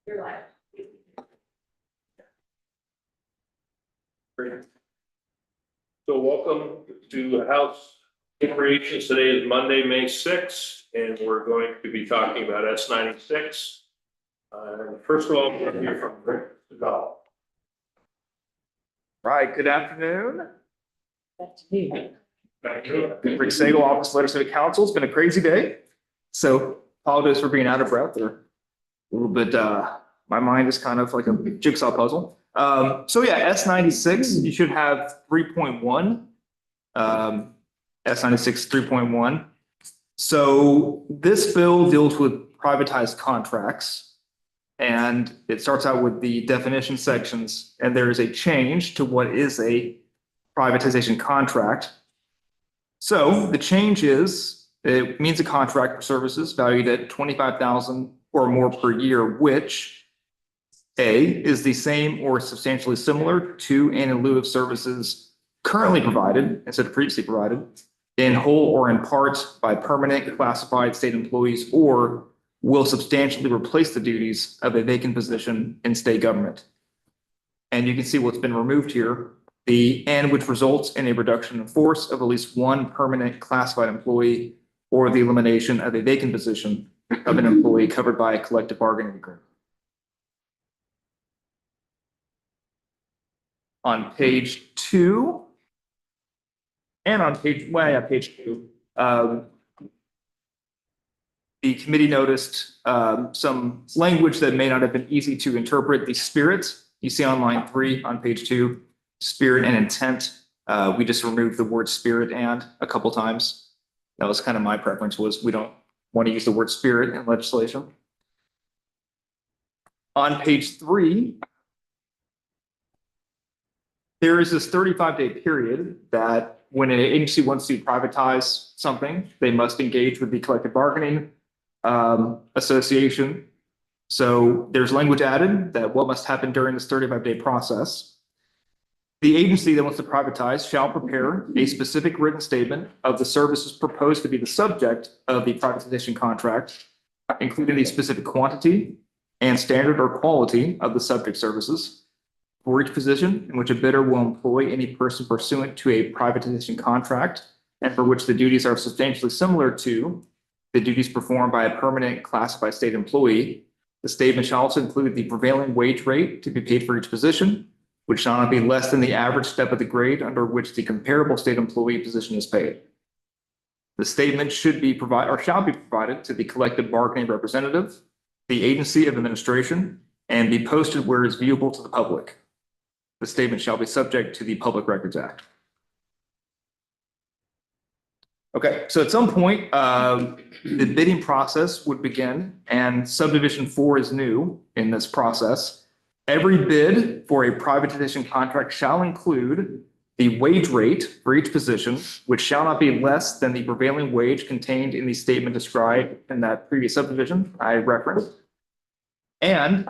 You're live. Great. So welcome to House Appropriations. Today is Monday, May 6th, and we're going to be talking about S96. First of all, we're going to hear from Rick Segal. Right, good afternoon. That's me. Thank you. Rick Segal, Office of Legislative Counsel. It's been a crazy day. So apologize for being out of breath or a little bit, my mind is kind of like a jigsaw puzzle. So yeah, S96, you should have 3.1. S96 3.1. So this bill deals with privatized contracts. And it starts out with the definition sections, and there is a change to what is a privatization contract. So the change is, it means a contract for services valued at $25,000 or more per year, which A, is the same or substantially similar to and in lieu of services currently provided instead of previously provided in whole or in part by permanent classified state employees, or will substantially replace the duties of a vacant position in state government. And you can see what's been removed here, the and which results in a reduction in force of at least one permanent classified employee or the elimination of a vacant position of an employee covered by a collective bargaining agreement. On page 2, and on page, well, yeah, page 2, the committee noticed some language that may not have been easy to interpret. The spirit you see on line 3 on page 2, spirit and intent. We just removed the word spirit and a couple times. That was kind of my preference, was we don't want to use the word spirit in legislation. On page 3, there is this 35-day period that when an agency wants to privatize something, they must engage with the collective bargaining association. So there's language added that what must happen during this 35-day process. The agency that wants to privatize shall prepare a specific written statement of the services proposed to be the subject of the privatization contract, including the specific quantity and standard or quality of the subject services for each position in which a bidder will employ any person pursuant to a privatization contract and for which the duties are substantially similar to the duties performed by a permanent classified state employee. The statement shall also include the prevailing wage rate to be paid for each position, which shall not be less than the average step of the grade under which the comparable state employee position is paid. The statement should be provided or shall be provided to the collective bargaining representative, the agency of administration, and be posted where it is viewable to the public. The statement shall be subject to the Public Records Act. Okay, so at some point, the bidding process would begin, and subdivision 4 is new in this process. Every bid for a privatization contract shall include the wage rate for each position, which shall not be less than the prevailing wage contained in the statement described in that previous subdivision I referenced. And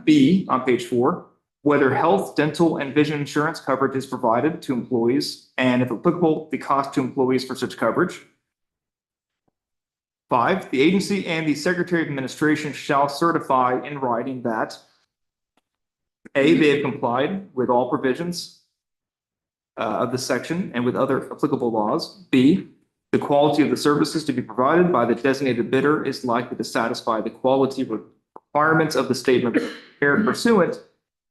B, on page 4, whether health, dental, and vision insurance coverage is provided to employees, and if applicable, the cost to employees for such coverage. 5, the agency and the Secretary of Administration shall certify in writing that A, they have complied with all provisions of this section and with other applicable laws. B, the quality of the services to be provided by the designated bidder is likely to satisfy the quality requirements of the statement prepared pursuant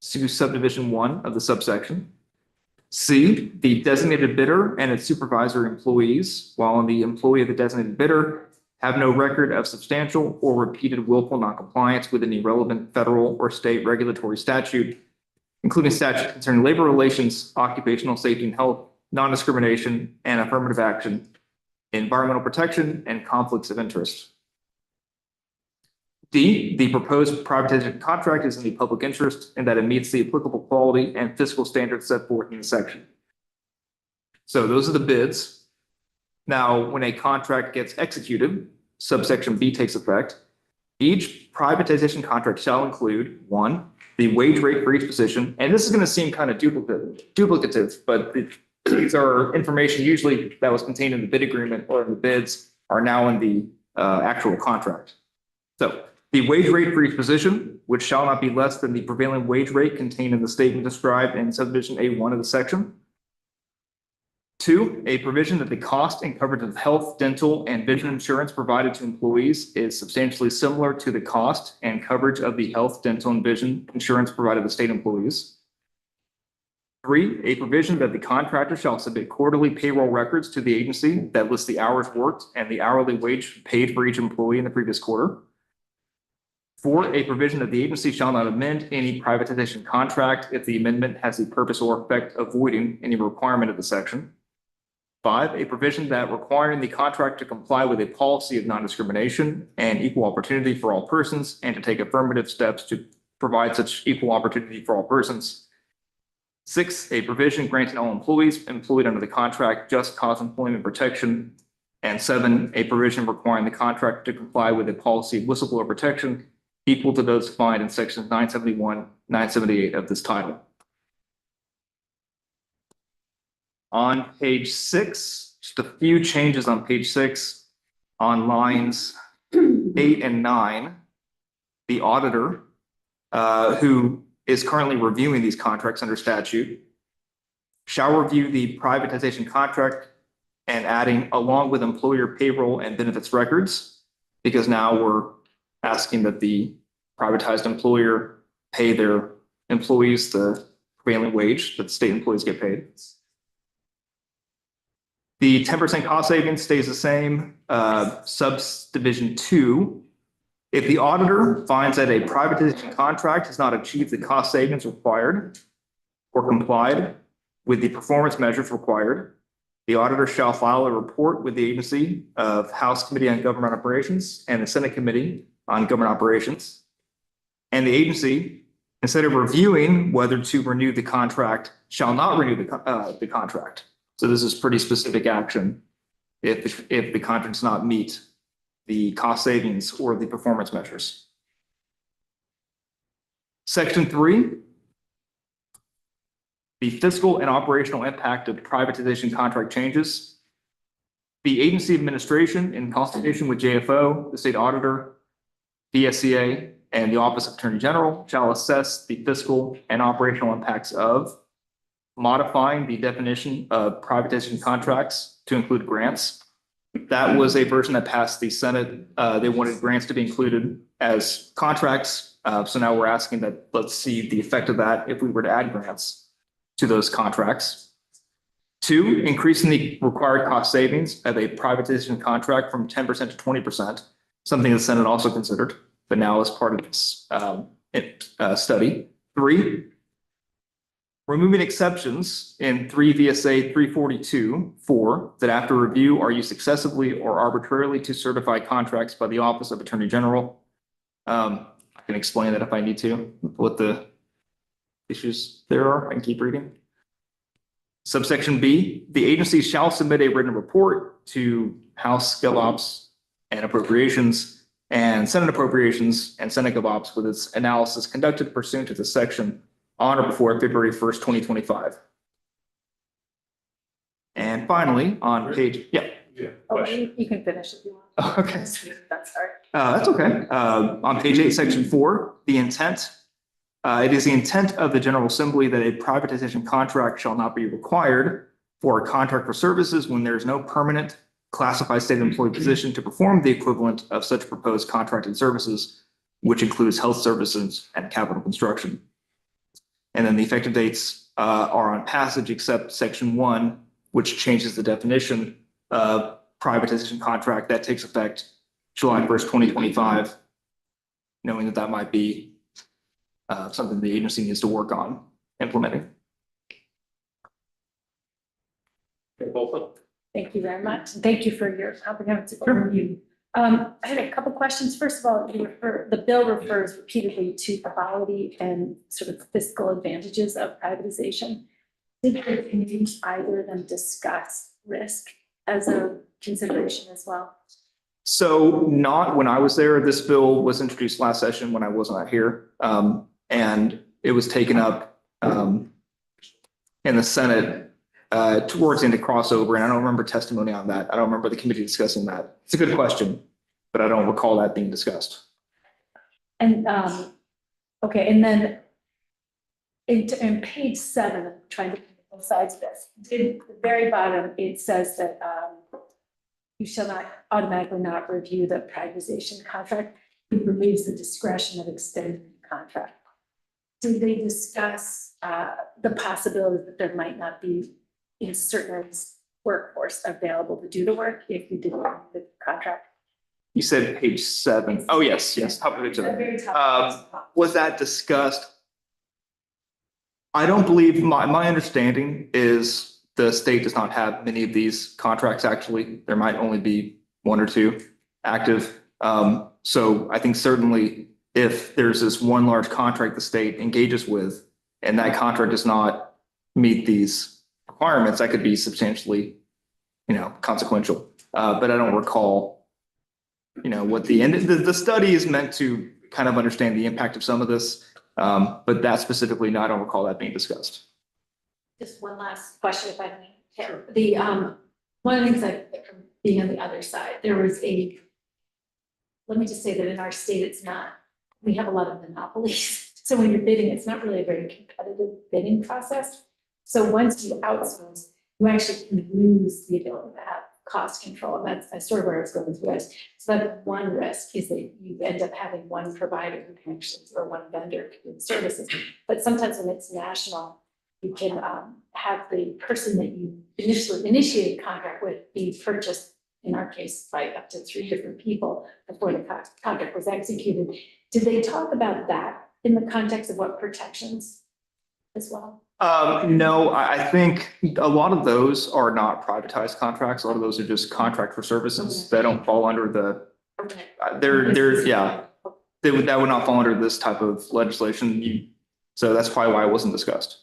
to subdivision 1 of the subsection. C, the designated bidder and its supervisory employees, while the employee of the designated bidder, have no record of substantial or repeated willful noncompliance with any relevant federal or state regulatory statute, including statutes concerning labor relations, occupational safety and health, non-discrimination, and affirmative action, environmental protection, and conflicts of interest. D, the proposed privatization contract is in the public interest and that it meets the applicable quality and fiscal standards set forth in the section. So those are the bids. Now, when a contract gets executed, subsection B takes effect. Each privatization contract shall include 1, the wage rate for each position. And this is going to seem kind of duplicative, but these are information usually that was contained in the bid agreement or in the bids are now in the actual contract. So The wage rate for each position, which shall not be less than the prevailing wage rate contained in the statement described in subdivision A1 of the section. 2, a provision that the cost and coverage of health, dental, and vision insurance provided to employees is substantially similar to the cost and coverage of the health, dental, and vision insurance provided to state employees. 3, a provision that the contractor shall submit quarterly payroll records to the agency that lists the hours worked and the hourly wage paid for each employee in the previous quarter. 4, a provision that the agency shall not amend any privatization contract if the amendment has the purpose or effect of voiding any requirement of the section. 5, a provision that requiring the contract to comply with a policy of non-discrimination and equal opportunity for all persons and to take affirmative steps to provide such equal opportunity for all persons. 6, a provision granting all employees employed under the contract just cause employment protection. And 7, a provision requiring the contract to comply with a policy of whistleblower protection equal to those defined in sections 971, 978 of this title. On page 6, just a few changes on page 6 on lines 8 and 9. The auditor, who is currently reviewing these contracts under statute, shall review the privatization contract and adding along with employer payroll and benefits records, because now we're asking that the privatized employer pay their employees the prevailing wage that the state employees get paid. The 10% cost savings stays the same. Subdivision 2, if the auditor finds that a privatization contract has not achieved the cost savings required or complied with the performance measures required, the auditor shall file a report with the agency of House Committee on Government Operations and the Senate Committee on Government Operations. And the agency, instead of reviewing whether to renew the contract, shall not renew the contract. So this is pretty specific action if the contract does not meet the cost savings or the performance measures. Section 3, the fiscal and operational impact of privatization contract changes. The agency administration, in consultation with JFO, the state auditor, BSCA, and the Office of Attorney General, shall assess the fiscal and operational impacts of modifying the definition of privatization contracts to include grants. That was a version that passed the Senate. They wanted grants to be included as contracts. So now we're asking that, let's see the effect of that if we were to add grants to those contracts. 2, increasing the required cost savings of a privatization contract from 10% to 20%, something the Senate also considered, but now as part of this study. 3, removing exceptions in 3 VSA 342(4) that after review are used excessively or arbitrarily to certify contracts by the Office of Attorney General. I can explain that if I need to, what the issues there are. I can keep reading. Subsection B, the agency shall submit a written report to House GovOps and Appropriations and Senate Appropriations and Senate GovOps with its analysis conducted pursuant to the section on or before February 1st, 2025. And finally, on page, Yeah. Oh, Question. you can finish if you want. okay. That's hard. That's okay. On page 8, section 4, the intent. It is the intent of the General Assembly that a privatization contract shall not be required for a contract for services when there is no permanent classified state employee position to perform the equivalent of such proposed contracted services, which includes health services and capital construction. And then the effective dates are on passage except section 1, which changes the definition of privatization contract that takes effect July 1st, 2025, knowing that that might be something the agency needs to work on implementing. Thank you very much. Thank you for your comprehensive overview. I had a couple questions. First of all, the bill refers repeatedly to quality and sort of fiscal advantages of privatization. Did the committee either of them discuss risk as a consideration as well? So not when I was there. This bill was introduced last session when I wasn't here. And it was taken up in the Senate towards the end of crossover. And I don't remember testimony on that. I don't remember the committee discussing that. It's a good question, but I don't recall that being discussed. And, okay, and then in page 7, I'm trying to put both sides of this, in the very bottom, it says that, you shall not automatically not review the privatization contract. It relieves the discretion of extending the contract. Did they discuss, the possibility that there might not be a certain workforce available to do the work if you didn't have the contract? You said page 7. Oh, yes, top of page At the 7. very top. Was that discussed? I don't believe, my understanding is the state does not have many of these contracts, actually. There might only be 1 or 2 active. So I think certainly if there's this one large contract the state engages with, and that contract does not meet these requirements, that could be substantially, consequential. But I don't recall, what the study is meant to kind of understand the impact of some of this. But that specifically, no, I don't recall that being discussed. Just one last question, if I may. Sure. The, one of the things from being on the other side, there was let me just say that in our state, we have a lot of monopolies. So when you're bidding, it's not really a very competitive bidding process. So once you outsource, you actually can lose the ability to have cost control. And that's sort of where I was going with risk. So that one risk is that you end up having one provider who can actually, or one vendor who can do services. But sometimes when it's national, you can have the person that you initially initiated contract with be purchased, in our case, by up to 3 different people before the contract was executed. Did they talk about that in the context of what protections as well? No, I think a lot of those are not privatized contracts. A lot of those are just contract for services that don't fall under the, Okay. that would not fall under this type of legislation. So that's probably why it wasn't discussed.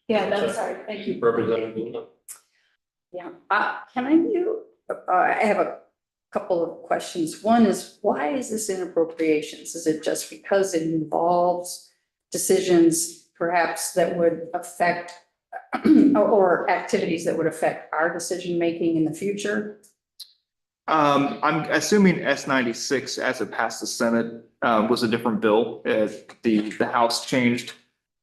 Yeah, that's sorry. Thank you. Representative Luna. Yeah, I have a couple of questions. One is, why is this in appropriations? Is it just because it involves decisions perhaps that would affect or activities that would affect our decision-making in the future? I'm assuming S96 as it passed the Senate was a different bill. The House changed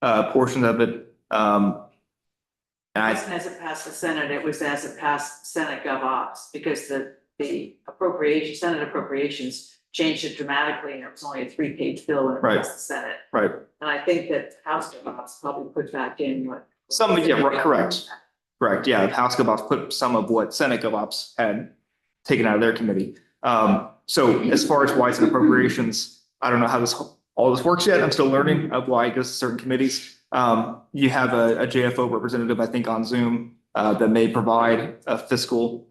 portions of it. It wasn't as it passed the Senate, it was as it passed Senate Gov Ops, because the Senate appropriations changed it dramatically, and it was only a 3-page bill when it Right. passed the Senate. Right. And I think that House Gov Ops probably put back in what. Correct. Yeah, the House GovOps put some of what Senate GovOps had taken out of their committee. So as far as why it's in appropriations, I don't know how all this works yet. I'm still learning of why it goes to certain committees. You have a JFO representative, I think, on Zoom that may provide a fiscal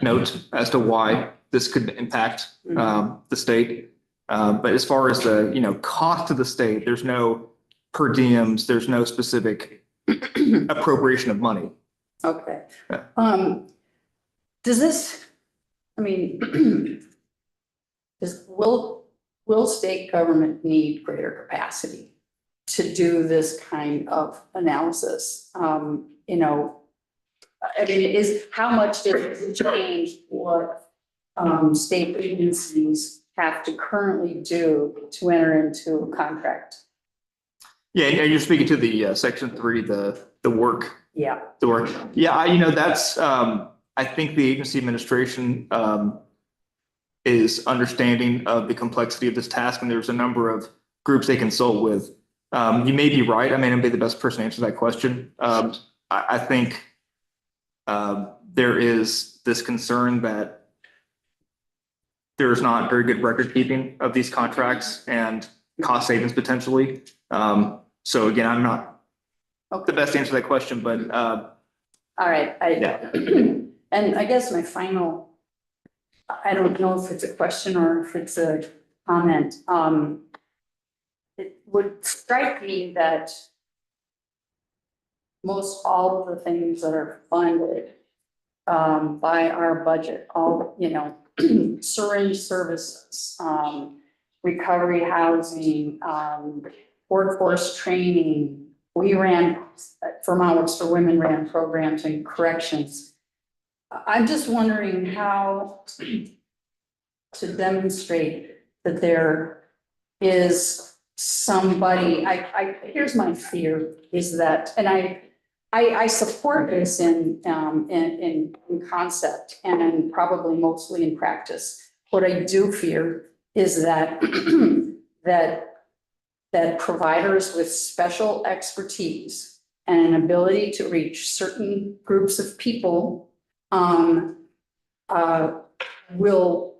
note as to why this could impact the state. But as far as the cost to the state, there's no per diems, there's no specific appropriation of money. Okay. Yeah. Does this, will state government need greater capacity to do this kind of analysis? How much does it change what state agencies have to currently do to enter into a contract? Yeah, you're speaking to the section 3, the work. Yeah. The work. Yeah, that's I think the agency administration is understanding of the complexity of this task, and there's a number of groups they consult with. You may be right. I may not be the best person to answer that question. I think there is this concern that there's not very good record keeping of these contracts and cost savings potentially. So again, I'm not the best answer to that question, but All right. And I guess my final, I don't know if it's a question or if it's a comment. It would strike me that most all of the things that are funded by our budget, all, syringe services, recovery housing, workforce training. We ran, Vermont Works for Women ran programs in corrections. I'm just wondering how to demonstrate that there is somebody, here's my fear is that, and I support this in concept and probably mostly in practice. What I do fear is that, that providers with special expertise and an ability to reach certain groups of people will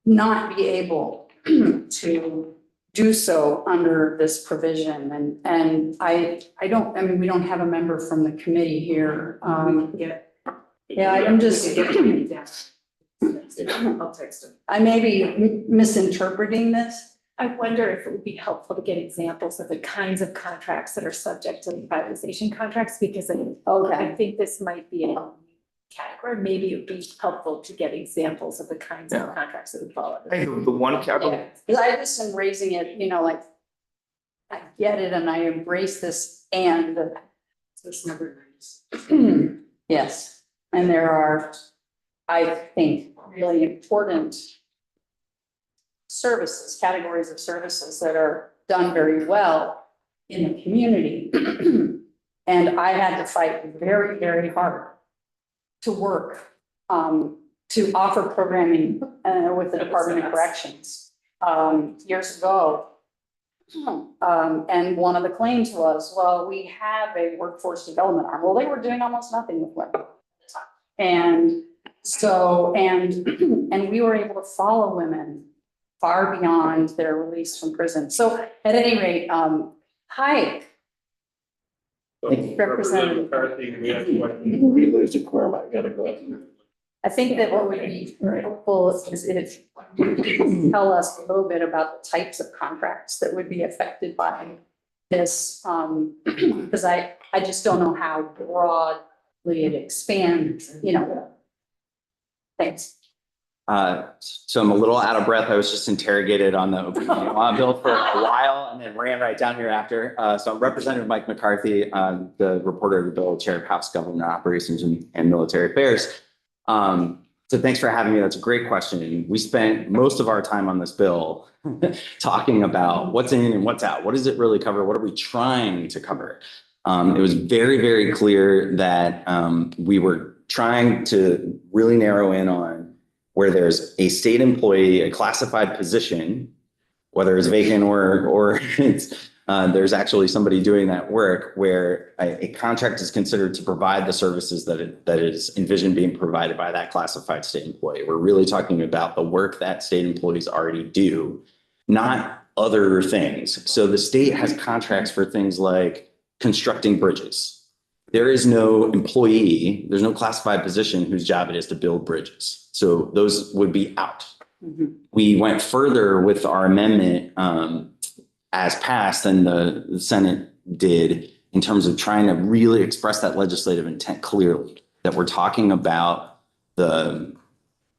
not be able to do so under this provision. And I mean, we don't have a member from the committee here. Yeah, I'm just, I'll text him. I may be misinterpreting this. I wonder if it would be helpful to get examples of the kinds of contracts that are subject to privatization contracts, because I think this might be a category. Maybe it would be helpful to get examples of the kinds of contracts that would fall under. I think the one category. Because I just am raising it, like, I get it and I embrace this and. So it's number 9. Yes, and there are, I think, really important services, categories of services that are done very well in the community. And I had to fight very, very hard to work, to offer programming with the Department of Corrections years ago. And one of the claims was, well, we have a workforce development arm. Well, they were doing almost nothing with women. And so, and we were able to follow women far beyond their release from prison. So at any rate, hi. Representative McCarthy, we have We lose the quorum, I gotta go. I think that what would be helpful is if you could tell us a little bit about the types of contracts that would be affected by this, because I just don't know how broadly it expands, Thanks. So I'm a little out of breath. I was just interrogated on the open meeting law bill for a while and then ran right down here after. So I'm Representative Mike McCarthy, the reporter of the bill, chair of House Government Operations and Military Affairs. So thanks for having me. That's a great question. We spent most of our time on this bill talking about what's in and what's out. What does it really cover? What are we trying to cover? It was very, very clear that we were trying to really narrow in on where there's a state employee, a classified position, whether it's vacant or it's, there's actually somebody doing that work, where a contract is considered to provide the services that is envisioned being provided by that classified state employee. We're really talking about the work that state employees already do, not other things. So the state has contracts for things like constructing bridges. There is no employee, there's no classified position whose job it is to build bridges. So those would be out. Mm-hmm. We went further with our amendment as passed than the Senate did in terms of trying to really express that legislative intent clearly, that we're talking about the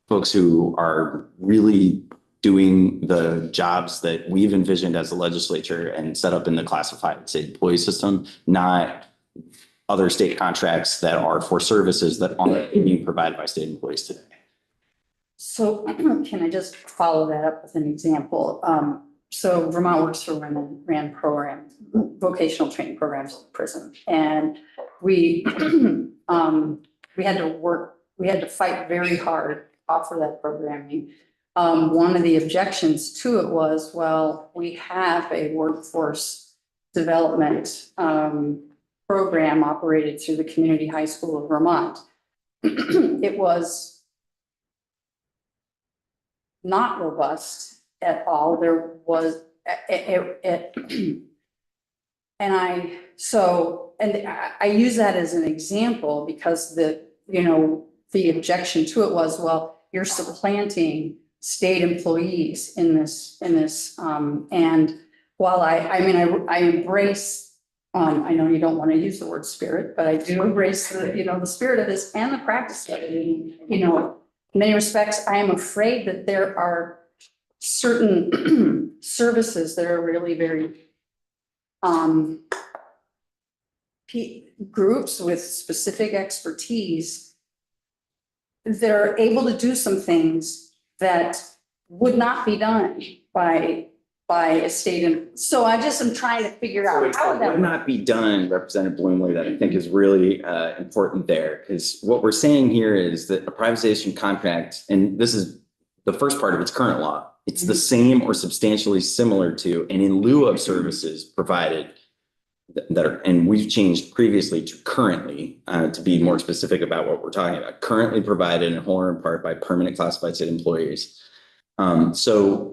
folks who are really doing the jobs that we've envisioned as a legislature and set up in the classified state employee system, not other state contracts that are for services that aren't being provided by state employees today. So can I just follow that up with an example? So Vermont Works for Women ran programs, vocational training programs in prison. And we had to fight very hard to offer that programming. One of the objections to it was, well, we have a workforce development program operated through the Community High School of Vermont. It was not robust at all. There was and I use that as an example because the objection to it was, well, you're supplanting state employees in this and while I embrace, I know you don't want to use the word spirit, but I do embrace the spirit of this and the practice of it. In many respects, I am afraid that there are certain services that are really very groups with specific expertise they're able to do some things that would not be done by a state. And so I just am trying to figure out how It that would not be done, Representative Bloomley, that I think is really important there. Because what we're saying here is that a privatization contract, and this is the first part of its current law, it's the same or substantially similar to, and in lieu of services provided that are, and we've changed previously to currently, to be more specific about what we're talking about, currently provided in whole or in part by permanent classified state employees. So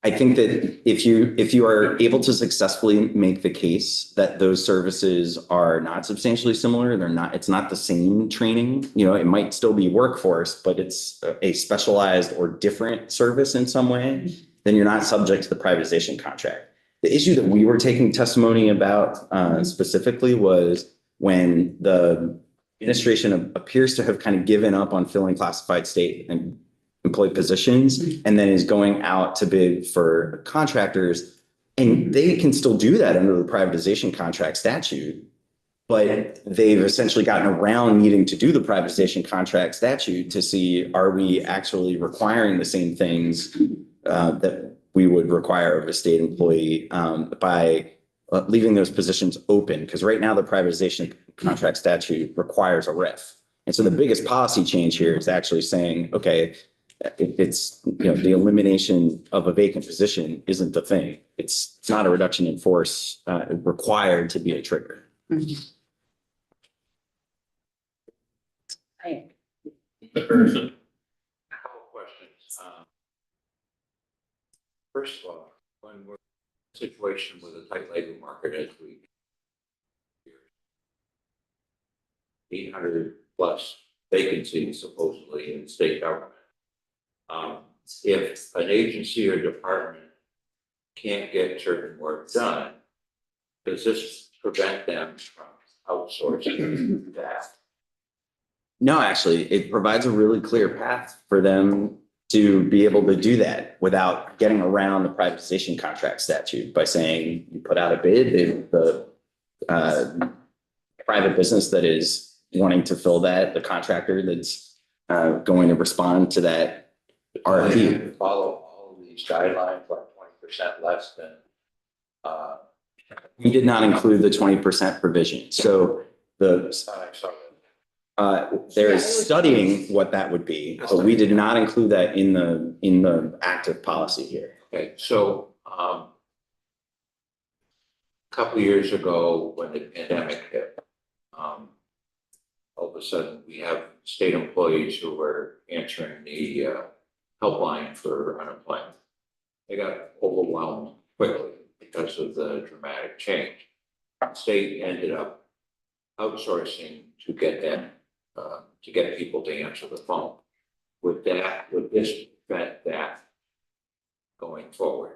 I think that if you are able to successfully make the case that those services are not substantially similar, it's not the same training, it might still be workforce, but it's a specialized or different service in some way, then you're not subject to the privatization contract. The issue that we were taking testimony about specifically was when the administration appears to have kind of given up on filling classified state and employee positions and then is going out to bid for contractors. And they can still do that under the privatization contract statute, but they've essentially gotten around needing to do the privatization contract statute to see, are we actually requiring the same things that we would require of a state employee by leaving those positions open? Because right now the privatization contract statute requires a RIF. And so the biggest policy change here is actually saying, okay, it's, the elimination of a vacant position isn't the thing. It's not a reduction in force required to be a trigger. Person. Couple questions. First of all, when we're in a situation with a tight labor market as we 800 plus vacancies supposedly in state government. If an agency or department can't get certain work done, does this prevent them from outsourcing that? No, actually, it provides a really clear path for them to be able to do that without getting around the privatization contract statute by saying you put out a bid, the private business that is wanting to fill that, the contractor that's going to respond to that RFP. Follow all of these guidelines, like 20% less than. We did not include the 20% provision. So they're studying what that would be, but we did not include that in the active policy here. Okay, so a couple of years ago, when the pandemic hit, all of a sudden we have state employees who were answering the helpline for unemployment. They got overwhelmed quickly because of the dramatic change. The state ended up outsourcing to get that, to get people to answer the phone. Would this prevent that going forward?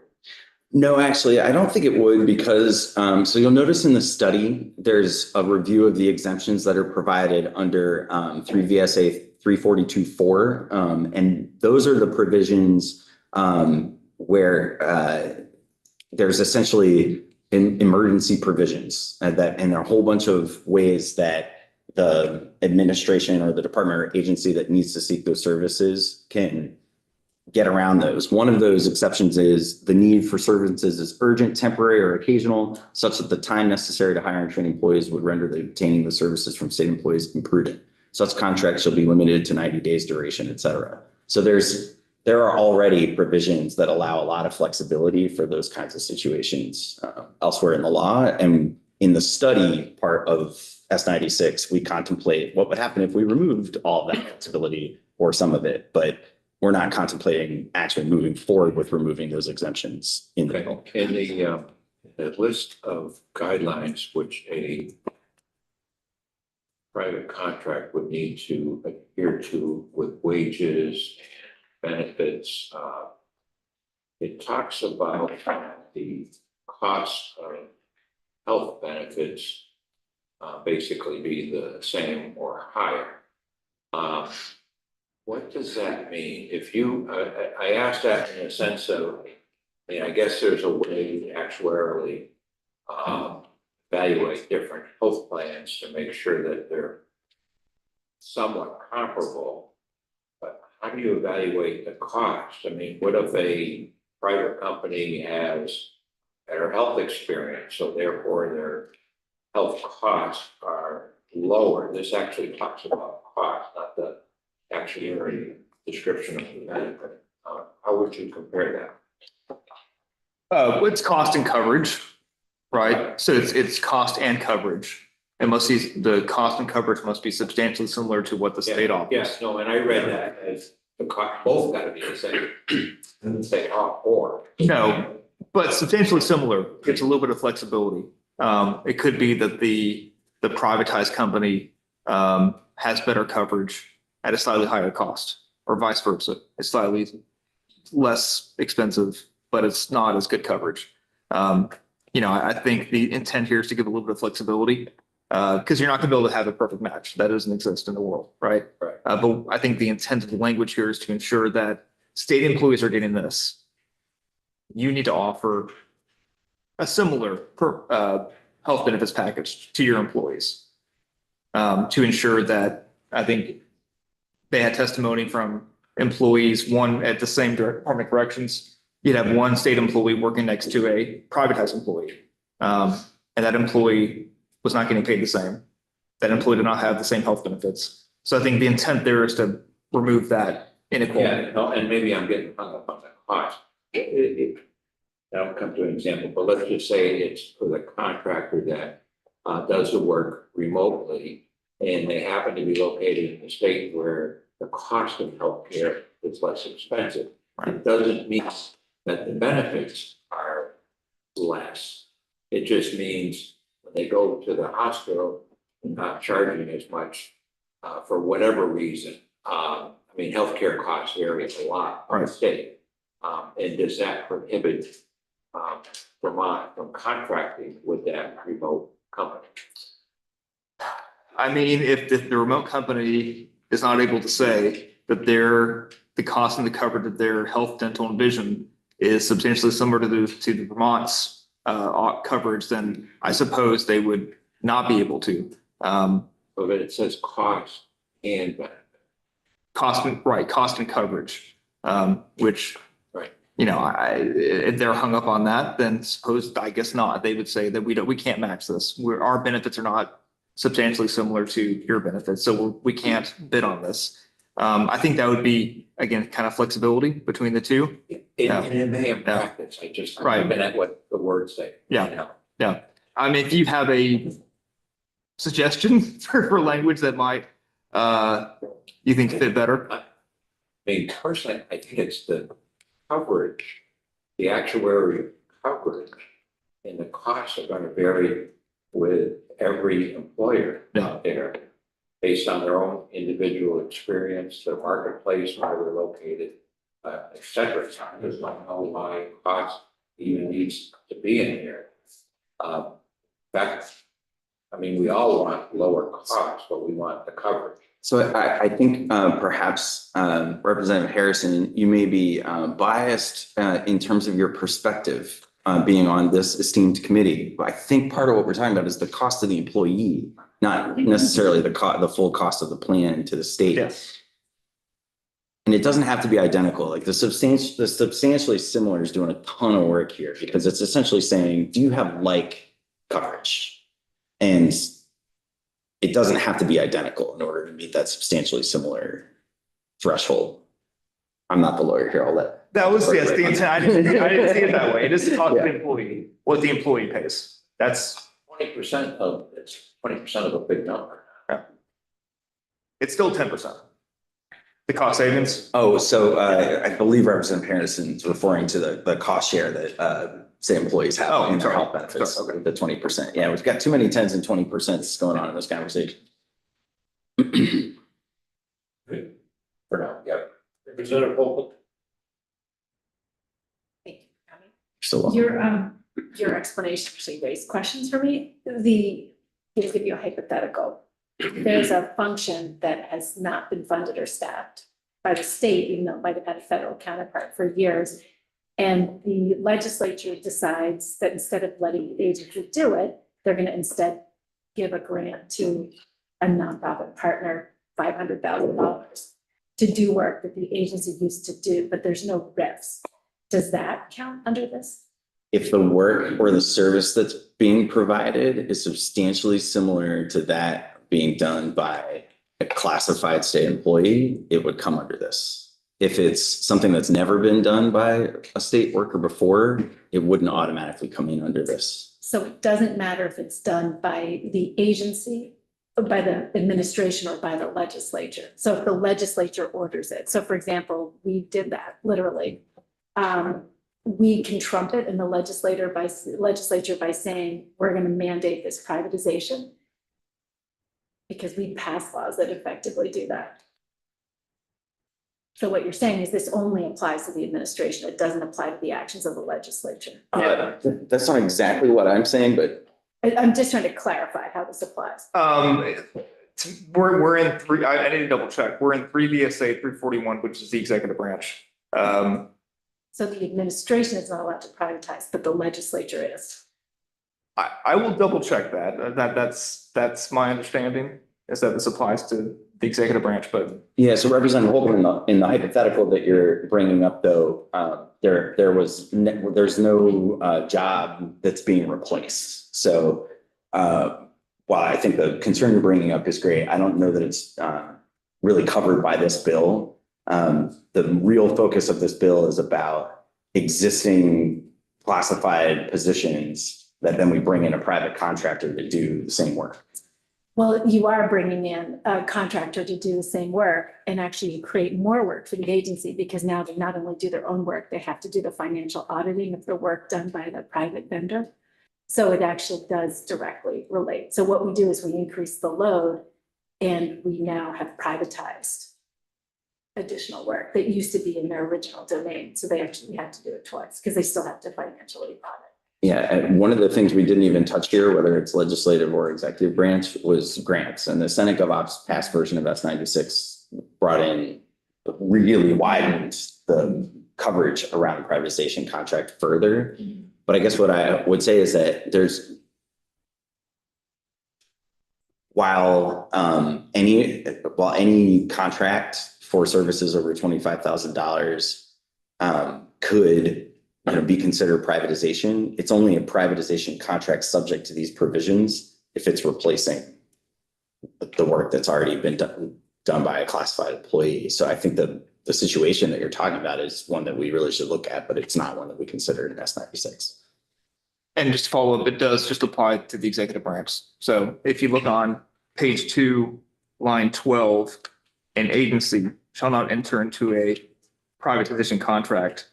No, actually, I don't think it would because, so you'll notice in the study, there's a review of the exemptions that are provided under 3 VSA 342.4. And those are the provisions where there's essentially emergency provisions and there are a whole bunch of ways that the administration or the department or agency that needs to seek those services can get around those. One of those exceptions is the need for services is urgent, temporary, or occasional, such that the time necessary to hire and train employees would render the obtaining the services from state employees imprudent. Such contracts shall be limited to 90 days duration, et cetera. So there are already provisions that allow a lot of flexibility for those kinds of situations elsewhere in the law. And in the study part of S96, we contemplate what would happen if we removed all of that flexibility or some of it, but we're not contemplating actually moving forward with removing those exemptions in the bill. In the list of guidelines which a private contract would need to adhere to with wages and benefits, it talks about the cost of health benefits basically be the same or higher. What does that mean? If you, I asked that in a sense of, I guess there's a way to actuarially evaluate different health plans to make sure that they're somewhat comparable. But how do you evaluate the cost? I mean, what if a private company has better health experience, so therefore their health costs are lower? This actually talks about cost, not the actuary description of the benefit. How would you compare that? It's cost and coverage, right? So it's cost and coverage. It must be, the cost and coverage must be substantially similar to what the state offers. Yes, no, and I read that as the cost, both gotta be the same. Didn't say or. No, but substantially similar. It's a little bit of flexibility. It could be that the privatized company has better coverage at a slightly higher cost, or vice versa. It's slightly less expensive, but it's not as good coverage. I think the intent here is to give a little bit of flexibility, because you're not gonna be able to have a perfect match. That doesn't exist in the world, right? Right. But I think the intent of the language here is to ensure that state employees are getting this. You need to offer a similar health benefits package to your employees, to ensure that, I think they had testimony from employees, one at the same Department of Corrections. You'd have one state employee working next to a privatized employee. And that employee was not getting paid the same. That employee did not have the same health benefits. So I think the intent there is to remove that inequality. Yeah, no, and maybe I'm getting hung up on the cost. That'll come to an example, but let's just say it's for the contractor that does the work remotely, and they happen to be located in a state where the cost of healthcare is less expensive. It doesn't mean that the benefits are less. It just means when they go to the hospital, they're not charging as much for whatever reason. I mean, healthcare costs vary a lot by state. And does that prohibit Vermont from contracting with that remote company? I mean, if the remote company is not able to say that the cost and the coverage of their health, dental, and vision is substantially similar to the Vermont's coverage, then I suppose they would not be able to. But it says cost and benefit. Cost and coverage, which, Right. If they're hung up on that, then I guess not. They would say that we can't match this. Our benefits are not substantially similar to your benefits, so we can't bid on this. I think that would be, again, kind of flexibility between the two. And it may in practice, I just, Right. looking at what the words say. Yeah. I mean, if you have a suggestion for language that might, you think fit better? I mean, personally, I think it's the coverage, the actuary coverage, and the costs are gonna vary with every employer out there based on their own individual experience, their marketplace, where they're located, et cetera. So I just don't know why cost even needs to be in here. I mean, we all want lower costs, but we want the coverage. So I think perhaps Representative Harrison, you may be biased in terms of your perspective being on this esteemed committee. But I think part of what we're talking about is the cost of the employee, not necessarily the full cost of the plan to the state. Yes. And it doesn't have to be identical. Like the substantially similar is doing a ton of work here, because it's essentially saying, do you have like coverage? And it doesn't have to be identical in order to meet that substantially similar threshold. I'm not the lawyer here. I'll let. That was, yes, the intent. I didn't see it that way. It is to talk to the employee, what the employee pays. That's 20% of it's 20% of a big number. it's still 10%. The cost savings. Oh, so I believe Representative Harrison is referring to the cost share that say employees have Oh, in their sorry. health benefits, Sorry, okay. the 20%. Yeah, we've got too many 10s and 20% going on in this conversation. For now, yeah. Representative Holcomb? Thank you. So Your explanation actually raised questions for me. I'll give you a hypothetical. There's a function that has not been funded or staffed by the state, even though it might have had a federal counterpart for years. And the legislature decides that instead of letting the agency do it, they're going to instead give a grant to a nonprofit partner $500,000 to do work that the agency used to do, but there's no refs. Does that count under this? If the work or the service that's being provided is substantially similar to that being done by a classified state employee, it would come under this. If it's something that's never been done by a state worker before, it wouldn't automatically come in under this. So it doesn't matter if it's done by the agency, or by the administration, or by the legislature. So if the legislature orders it, so for example, we did that literally. We can trumpet in the legislature by saying, we're going to mandate this privatization. Because we pass laws that effectively do that. So what you're saying is this only applies to the administration. It doesn't apply to the actions of the legislature. That's not exactly what I'm saying, but I'm just trying to clarify how this applies. We're in three, I need to double check. We're in 3 VSA 341, which is the executive branch. So the administration is not allowed to privatize, but the legislature is. I will double check that. That's my understanding, is that this applies to the executive branch, but. yeah, so Representative Holcomb, in the hypothetical that you're bringing up though, there's no job that's being replaced. So while I think the concern you're bringing up is great, I don't know that it's really covered by this bill. The real focus of this bill is about existing classified positions that then we bring in a private contractor to do the same work. Well, you are bringing in a contractor to do the same work and actually create more work for the agency, because now they not only do their own work, they have to do the financial auditing of the work done by the private vendor. So it actually does directly relate. So what we do is we increase the load, and we now have privatized additional work that used to be in their original domain. So they actually had to do it twice because they still have to financially audit. Yeah, and one of the things we didn't even touch here, whether it's legislative or executive branch, was grants. And the Senate GovOps passed version of S96 brought in, really widened the coverage around the privatization contract further. But I guess what I would say is that while any contract for services over $25,000 could be considered privatization, it's only a privatization contract subject to these provisions if it's replacing the work that's already been done by a classified employee. So I think the situation that you're talking about is one that we really should look at, but it's not one that we consider in S96. And just to follow up, it does just apply to the executive branch. So if you look on page 2, line 12, an agency shall not enter into a privatization contract.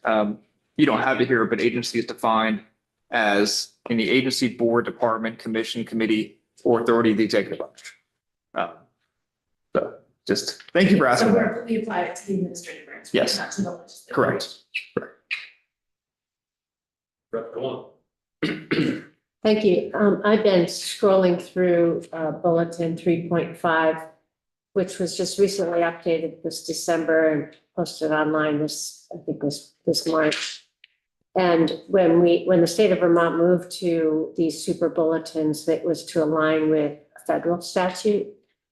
You don't have it here, but agency is defined as any agency, board, department, commission, committee, or authority of the executive branch. So just thank you for asking So that. we apply it to the administrative branch. Yes. Not to the legislative. Correct. Rep, go on. Thank you. I've been scrolling through bulletin 3.5, which was just recently updated this December and posted online I think was this March. And when the state of Vermont moved to these super bulletins, that was to align with federal statute,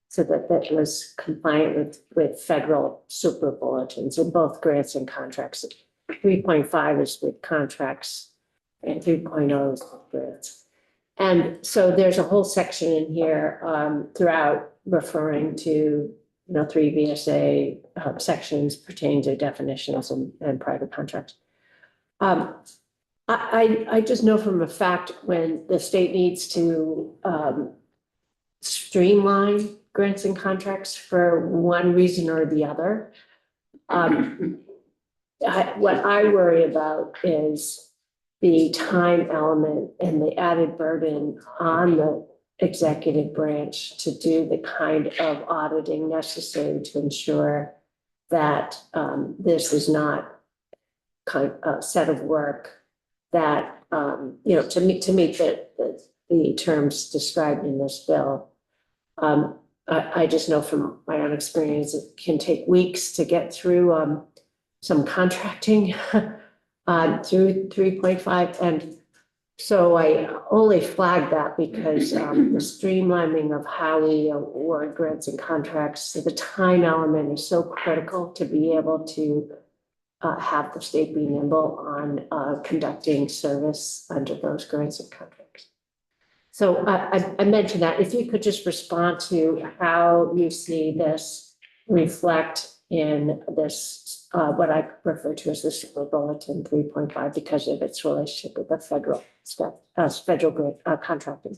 so that was compliant with federal super bulletins in both grants and contracts. 3.5 is with contracts and 3.0 is with grants. And so there's a whole section in here throughout referring to 3 VSA sections pertaining to definitions and private contracts. I just know from a fact when the state needs to streamline grants and contracts for one reason or the other. What I worry about is the time element and the added burden on the executive branch to do the kind of auditing necessary to ensure that this is not kind of a set of work that to meet the terms described in this bill. I just know from my own experience, it can take weeks to get through some contracting through 3.5. And So I only flagged that because the streamlining of how we award grants and contracts, the time element is so critical to be able to have the state be nimble on conducting service under those grants and contracts. So I mentioned that, if you could just respond to how you see this reflect in this, what I refer to as the Super Bulletin 3.5, because of its relationship with the federal stuff, federal grant contracting.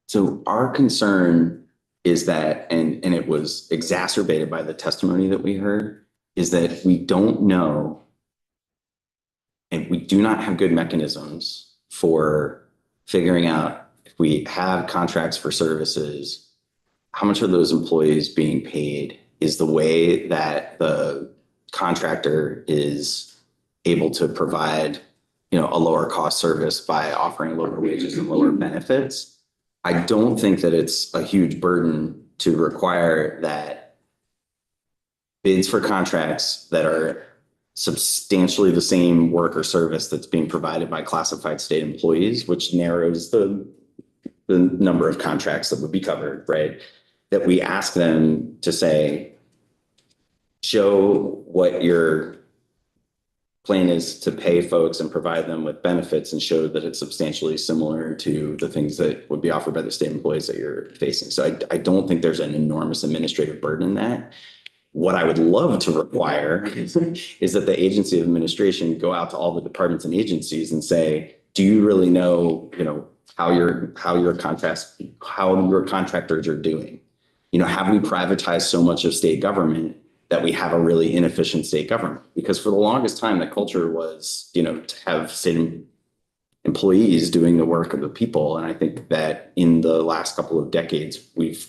So our concern is that, and it was exacerbated by the testimony that we heard, is that we don't know and we do not have good mechanisms for figuring out if we have contracts for services, how much are those employees being paid? Is the way that the contractor is able to provide, a lower cost service by offering lower wages and lower benefits? I don't think that it's a huge burden to require that bids for contracts that are substantially the same work or service that's being provided by classified state employees, which narrows the number of contracts that would be covered, right? That we ask them to say, show what your plan is to pay folks and provide them with benefits, and show that it's substantially similar to the things that would be offered by the state employees that you're facing. So I don't think there's an enormous administrative burden in that. What I would love to require is that the agency of administration go out to all the departments and agencies and say, do you really know, how your contractors are doing? Have we privatized so much of state government that we have a really inefficient state government? Because for the longest time, the culture was, to have state employees doing the work of the people. And I think that in the last couple of decades, we've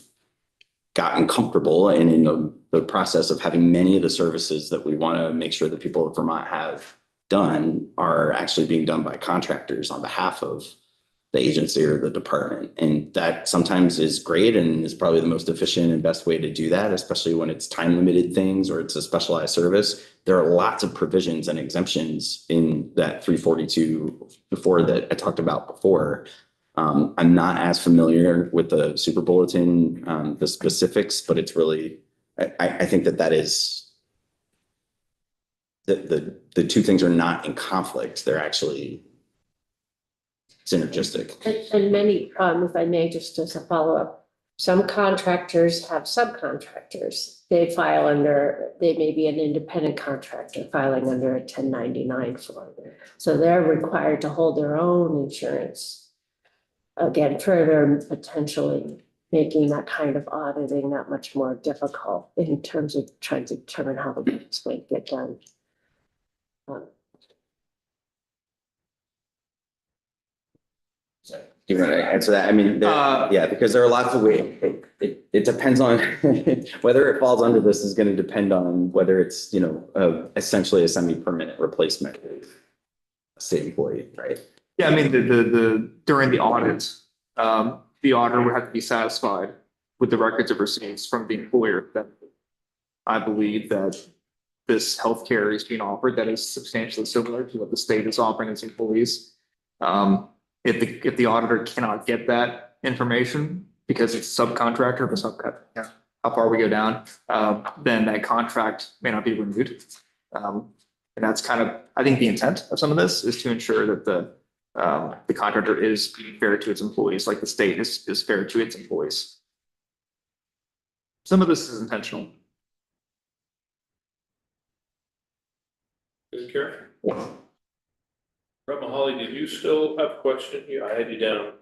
gotten comfortable and in the process of having many of the services that we want to make sure that people of Vermont have done are actually being done by contractors on behalf of the agency or the department. And that sometimes is great and is probably the most efficient and best way to do that, especially when it's time limited things or it's a specialized service. There are lots of provisions and exemptions in that 342 before that I talked about before. I'm not as familiar with the Super Bulletin, the specifics, but it's really, I think that is the two things are not in conflict. They're actually synergistic. And many, if I may, just as a follow-up, some contractors have subcontractors. They may be an independent contractor filing under a 1099 form. So they're required to hold their own insurance. Again, further potentially making that kind of auditing that much more difficult in terms of trying to determine how the work's going to get done. Do you want to answer that? I mean, yeah, because there are lots of ways. It depends on whether it falls under this is going to depend on whether it's, essentially a semi-permanent replacement of a state employee, right? Yeah, I mean, during the audit, the auditor would have to be satisfied with the records of receipts from the employer that I believe that this healthcare is being offered that is substantially similar to what the state is offering its employees. If the auditor cannot get that information because it's subcontractor or subcontractor, how far we go down, then that contract may not be renewed. And that's kind of, I think the intent of some of this is to ensure that the contractor is being fair to its employees, like the state is fair to its employees. Some of this is intentional. Good, Karen? Rep. Holly, did you still have a question? I had you down.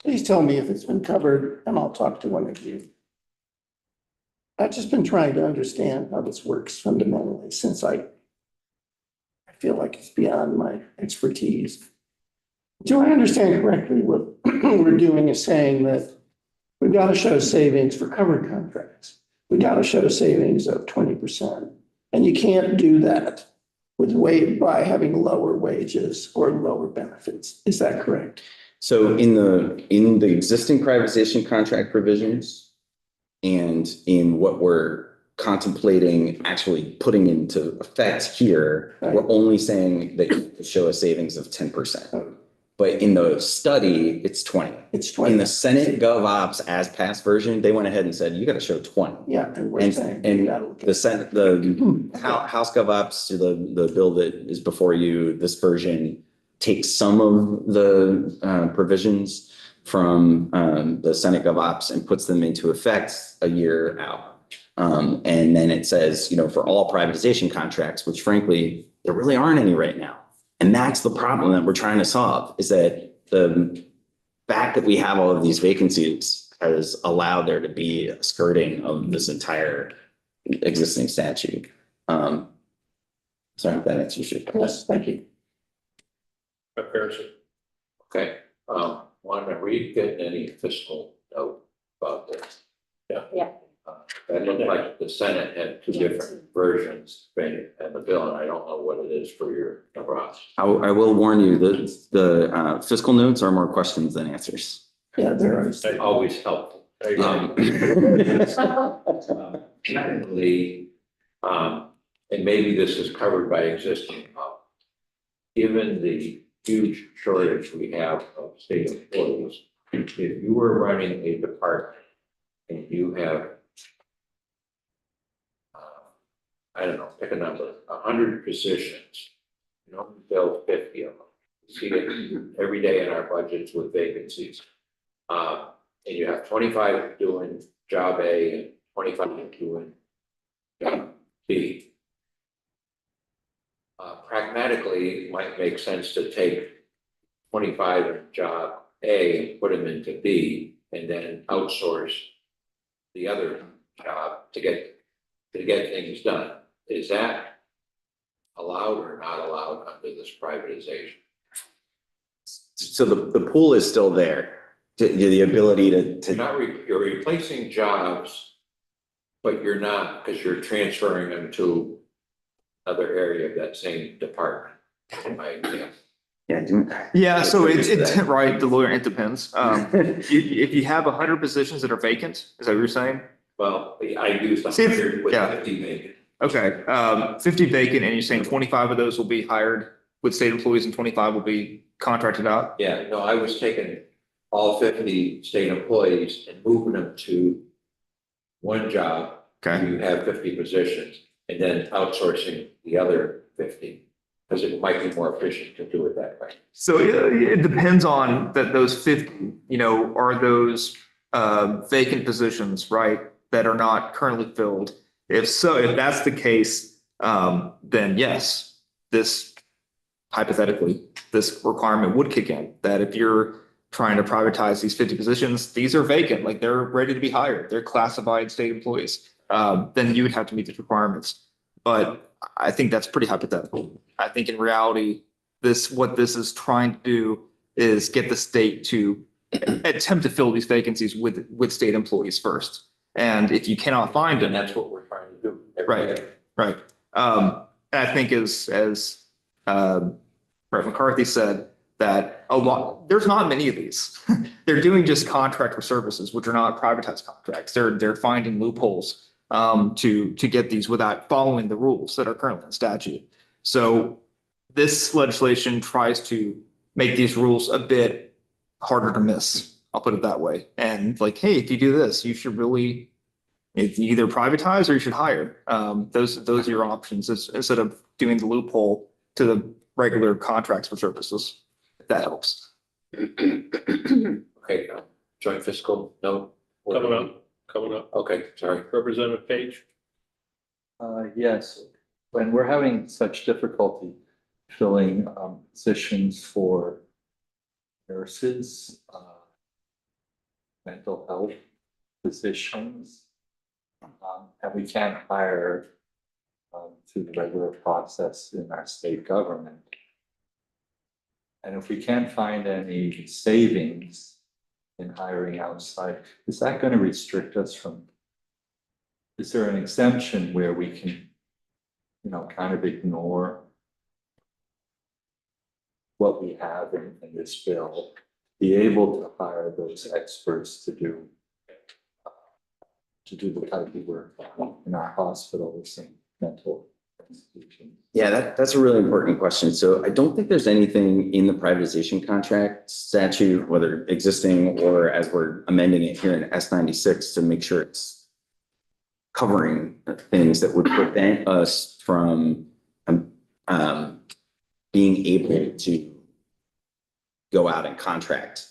Please tell me if it's been covered and I'll talk to one of you. I've just been trying to understand how this works fundamentally since I feel like it's beyond my expertise. Do I understand correctly what we're doing is saying that we've got to show savings for covered contracts. We got to show savings of 20%. And you can't do that by having lower wages or lower benefits. Is that correct? So in the existing privatization contract provisions and in what we're contemplating actually putting into effect here. We're only saying that you show a savings of 10%. But in the study, it's 20. It's 20. In the Senate Gov Ops as passed version, they went ahead and said, you got to show 20. Yeah, and we're saying. And the Senate, House Gov Ops, the bill that is before you, this version takes some of the provisions from the Senate Gov Ops and puts them into effect a year out. And then it says, for all privatization contracts, which frankly, there really aren't any right now. And that's the problem that we're trying to solve, is that the fact that we have all of these vacancies has allowed there to be a skirting of this entire existing statute. Sorry if that answers your question. Yes, thank you. Comparison. Okay, Juan, are we getting any fiscal note about this? Yeah. That looked like the Senate had two different versions and the bill, and I don't know what it is for your Ross. I will warn you that the fiscal notes are more questions than answers. Yeah, there are. Always helpful. Secondly, and maybe this is covered by existing law, given the huge shortage we have of state employees, if you were running a department and you have, I don't know, pick a number, 100 positions, you only fill 50 of them. You see it every day in our budgets with vacancies. And you have 25 doing job A and 25 doing job B. Pragmatically, it might make sense to take 25 in job A and put them into B and then outsource the other job to get things done. Is that allowed or not allowed under this privatization? So the pool is still there, the ability You're replacing jobs, but you're not, because you're transferring them to another area of that same department. Yeah, so it right, the lawyer, it depends. If you have 100 positions that are vacant, is that what you're saying? Well, I used See, 100 with yeah. 50 vacant. Okay, 50 vacant, and you're saying 25 of those will be hired with state employees and 25 will be contracted out? Yeah, no, I was taking all 50 state employees and moving them to one job. Okay. You have 50 positions and then outsourcing the other 50, because it might be more efficient to do it that way. So it depends on those 50, are those vacant positions, right, that are not currently filled? If so, if that's the case, then yes, hypothetically, this requirement would kick in, that if you're trying to privatize these 50 positions, these are vacant, like they're ready to be hired, they're classified state employees, then you would have to meet the requirements. But I think that's pretty hypothetical. I think in reality, what this is trying to do is get the state to attempt to fill these vacancies with state employees first. And if you cannot find them, And that's what we're trying to do. Right. Right. And I think as Reverend McCarthy said, that there's not many of these. They're doing just contract for services, which are not privatized contracts. They're finding loopholes to get these without following the rules that are currently in statute. So this legislation tries to make these rules a bit harder to miss. I'll put it that way. And like, hey, if you do this, you should really either privatize or you should hire. Those are your options instead of doing the loophole to the regular contracts for services. If that helps. Okay, joint fiscal, no? Coming up. Okay, sorry. Representative Page. Yes, when we're having such difficulty filling positions for nurses, mental health positions, and we can't hire through the regular process in our state government. And if we can't find any savings in hiring outside, is that going to restrict us from? Is there an exemption where we can, kind of ignore what we have in this bill, be able to hire those experts to do the type of work? in our hospitals and mental institutions? Yeah, that's a really important question. So I don't think there's anything in the privatization contract statute, whether existing or as we're amending it here in S96 to make sure it's covering things that would prevent us from being able to go out and contract.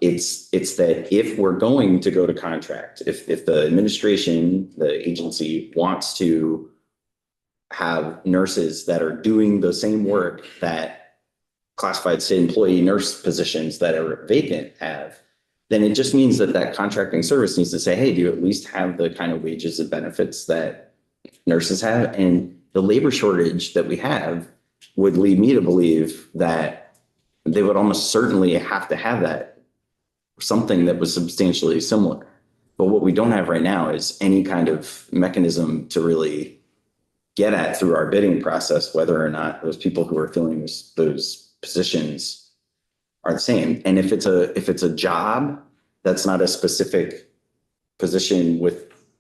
It's that if we're going to go to contract, if the administration, the agency wants to have nurses that are doing the same work that classified state employee nurse positions that are vacant have, then it just means that that contracting service needs to say, hey, do you at least have the kind of wages and benefits that nurses have? And the labor shortage that we have would lead me to believe that they would almost certainly have to have that, something that was substantially similar. But what we don't have right now is any kind of mechanism to really get at through our bidding process whether or not those people who are filling those positions are the same. And if it's a job that's not a specific position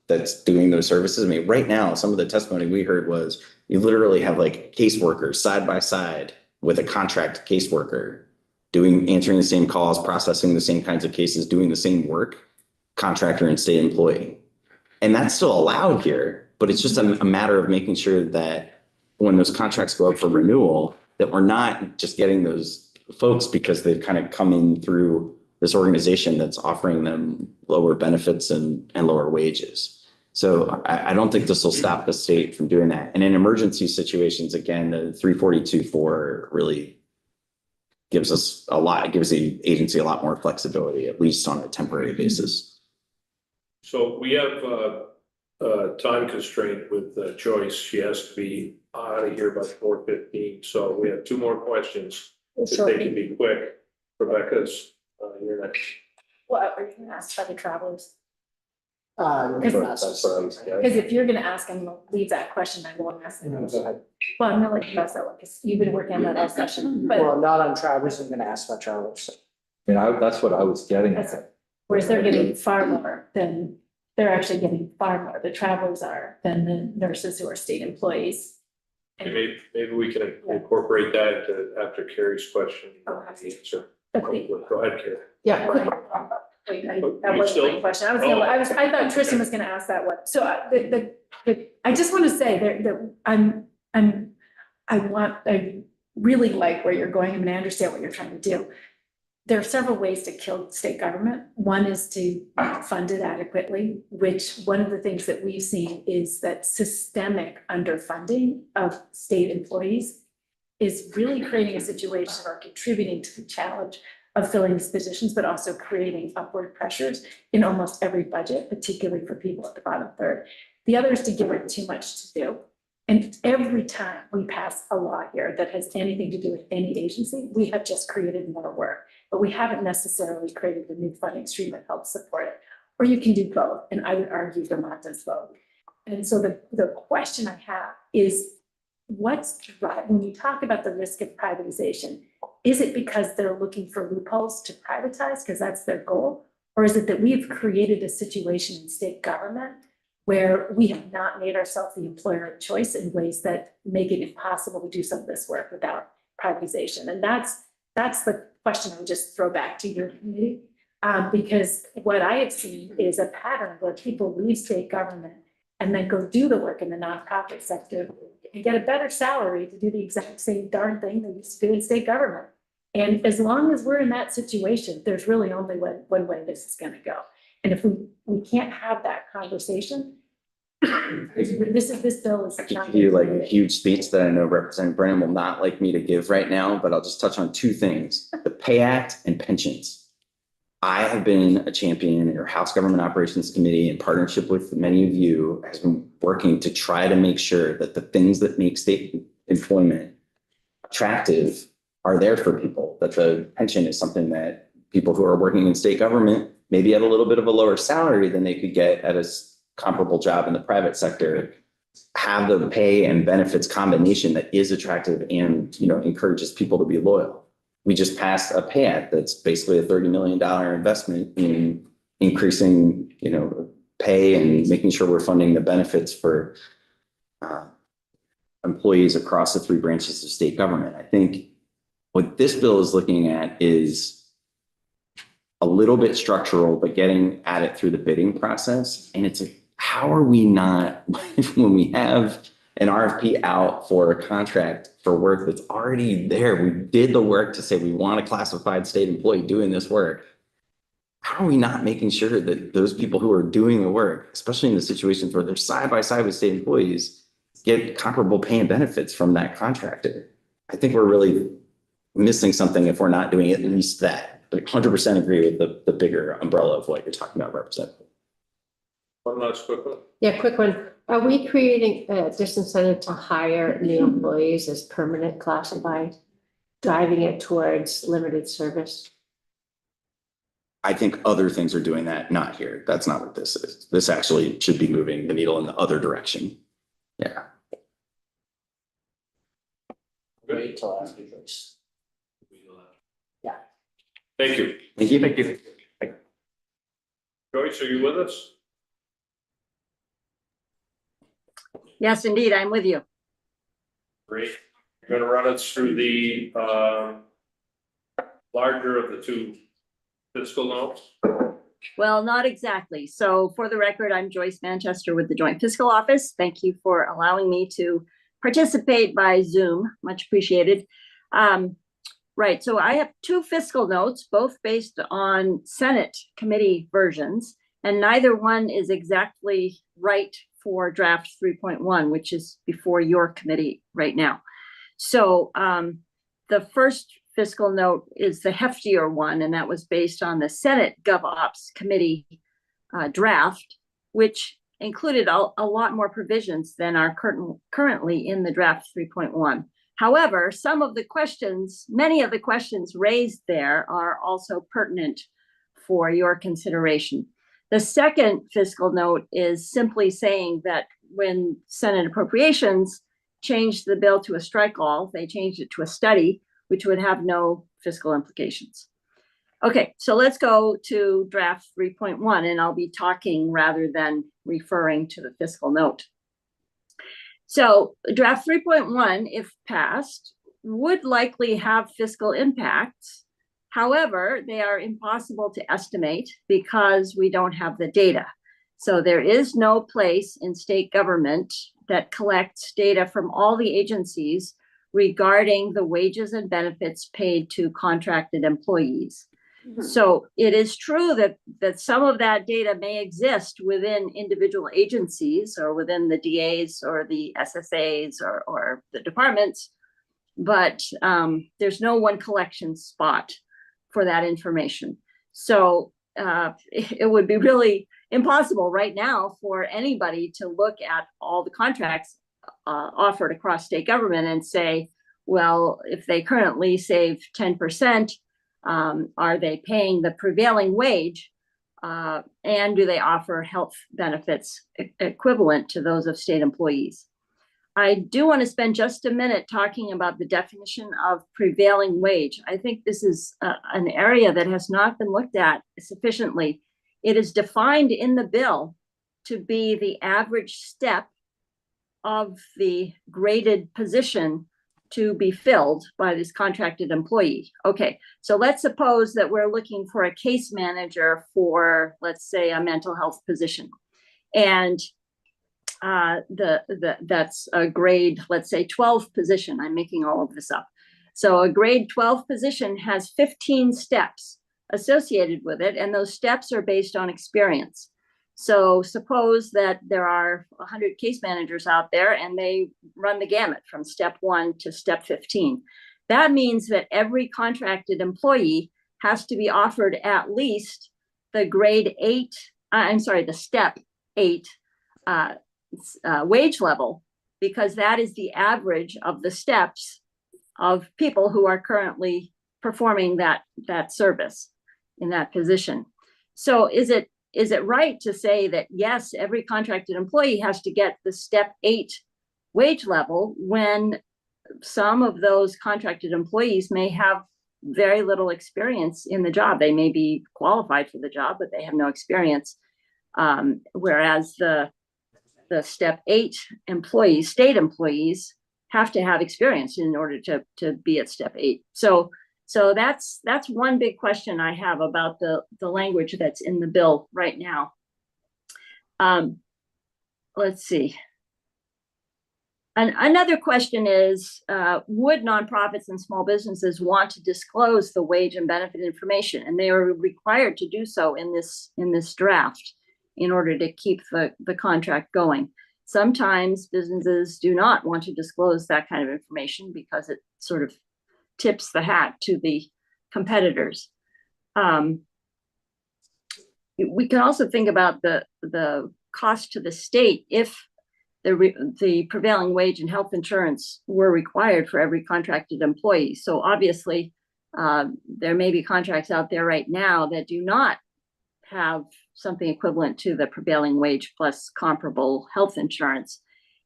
that's doing those services. I mean, right now, some of the testimony we heard was you literally have like caseworkers side by side with a contract caseworker answering the same calls, processing the same kinds of cases, doing the same work, contractor and state employee. And that's still allowed here, but it's just a matter of making sure that when those contracts go up for renewal, that we're not just getting those folks because they've kind of come in through this organization that's offering them lower benefits and lower wages. So I don't think this will stop the state from doing that. And in emergency situations, again, the 342.4 really gives the agency a lot more flexibility, at least on a temporary basis. So we have a time constraint with Joyce. She has to be out of here by 4:15. So we have two more questions. If they can be quick. Rebecca's, you're next. What are you gonna ask about the travelers? That's what I was getting. Because if you're gonna ask, I'm gonna leave that question, I won't ask it. Well, I'm gonna let you ask that one, because you've been working on that all session, but Well, not on travelers, I'm gonna ask about travelers. I mean, that's what I was getting that's at. it. Whereas they're getting far more than, they're actually getting far more, the travelers are, than the nurses who are state employees. And Maybe we can incorporate that after Carrie's question. Okay. Answer. Okay. Go ahead, Carrie. Yeah. Wait, that wasn't my question. I thought Tristan was gonna ask that one. So I just want to say that I really like where you're going. I mean, I understand what you're trying to do. There are several ways to kill state government. One is to fund it adequately, which one of the things that we've seen is that systemic underfunding of state employees is really creating a situation or contributing to the challenge of filling these positions, but also creating upward pressures in almost every budget, particularly for people at the bottom third. The other is to give it too much to do. And every time we pass a law here that has anything to do with any agency, we have just created more work, but we haven't necessarily created a new funding stream that helps support it. Or you can do both, and I would argue Vermont does both. And so the question I have is, when you talk about the risk of privatization, is it because they're looking for loopholes to privatize because that's their goal? Or is it that we've created a situation in state government where we have not made ourselves the employer of choice in ways that make it impossible to do some of this work without privatization? And that's the question I would just throw back to your committee. Because what I have seen is a pattern where people leave state government and then go do the work in the nonprofit sector and get a better salary to do the exact same darn thing they used to do in state government. And as long as we're in that situation, there's really only one way this is going to go. And if we can't have that conversation, this bill is I could not. give you like a huge speech that I know Representative Brennan will not like me to give right now, but I'll just touch on two things: the Pay Act and pensions. I have been a champion in your House Government Operations Committee in partnership with many of you, has been working to try to make sure that the things that make state employment attractive are there for people, that the pension is something that people who are working in state government, maybe at a little bit of a lower salary than they could get at a comparable job in the private sector, have the pay and benefits combination that is attractive and, encourages people to be loyal. We just passed a Pay Act that's basically a $30 million investment in increasing, pay and making sure we're funding the benefits for employees across the three branches of state government. I think what this bill is looking at is a little bit structural, but getting at it through the bidding process. And it's like, how are we not, when we have an RFP out for a contract for work that's already there, we did the work to say we want a classified state employee doing this work. How are we not making sure that those people who are doing the work, especially in the situations where they're side by side with state employees, get comparable pay and benefits from that contractor? I think we're really missing something if we're not doing at least that. But 100% agree with the bigger umbrella of what you're talking about, Representative. One last quick one. Yeah, quick one. Are we creating a disincentive to hire new employees as permanent classified, driving it towards limited service? I think other things are doing that, not here. That's not what this is. This actually should be moving the needle in the other direction. Yeah. Wait till after this. Thank you. Thank you. Thank you. Joyce, are you with us? Yes, indeed, I'm with you. Great. You're gonna run us through the larger of the two fiscal notes? Well, not exactly. So for the record, I'm Joyce Manchester with the Joint Fiscal Office. Thank you for allowing me to participate by Zoom. Much appreciated. Right, so I have two fiscal notes, both based on Senate committee versions, and neither one is exactly right for draft 3.1, which is before your committee right now. So the first fiscal note is the heftier one, and that was based on the Senate GovOps committee draft, which included a lot more provisions than are currently in the draft 3.1. However, many of the questions raised there are also pertinent for your consideration. The second fiscal note is simply saying that when Senate Appropriations changed the bill to a strike all, they changed it to a study, which would have no fiscal implications. Okay, so let's go to draft 3.1, and I'll be talking rather than referring to the fiscal note. So draft 3.1, if passed, would likely have fiscal impacts. However, they are impossible to estimate because we don't have the data. So there is no place in state government that collects data from all the agencies regarding the wages and benefits paid to contracted employees. So it is true that some of that data may exist within individual agencies or within the DAs or the SSAs or the departments, but there's no one collection spot for that information. So it would be really impossible right now for anybody to look at all the contracts offered across state government and say, well, if they currently save 10%, are they paying the prevailing wage? And do they offer health benefits equivalent to those of state employees? I do want to spend just a minute talking about the definition of prevailing wage. I think this is an area that has not been looked at sufficiently. It is defined in the bill to be the average step of the graded position to be filled by this contracted employee. Okay, so let's suppose that we're looking for a case manager for, let's say, a mental health position. And that's a grade, let's say 12 position. I'm making all of this up. So a grade 12 position has 15 steps associated with it, and those steps are based on experience. So suppose that there are 100 case managers out there and they run the gamut from step 1 to step 15. That means that every contracted employee has to be offered at least the the step 8 wage level, because that is the average of the steps of people who are currently performing that service in that position. So is it right to say that, yes, every contracted employee has to get the step 8 wage level when some of those contracted employees may have very little experience in the job? They may be qualified for the job, but they have no experience. Whereas the step 8 employees, state employees, have to have experience in order to be at step 8. So that's one big question I have about the language that's in the bill right now. Let's see. Another question is, would nonprofits and small businesses want to disclose the wage and benefit information? And they are required to do so in this draft in order to keep the contract going. Sometimes businesses do not want to disclose that kind of information because it sort of tips the hat to the competitors. We can also think about the cost to the state if the prevailing wage and health insurance were required for every contracted employee. So obviously, there may be contracts out there right now that do not have something equivalent to the prevailing wage plus comparable health insurance.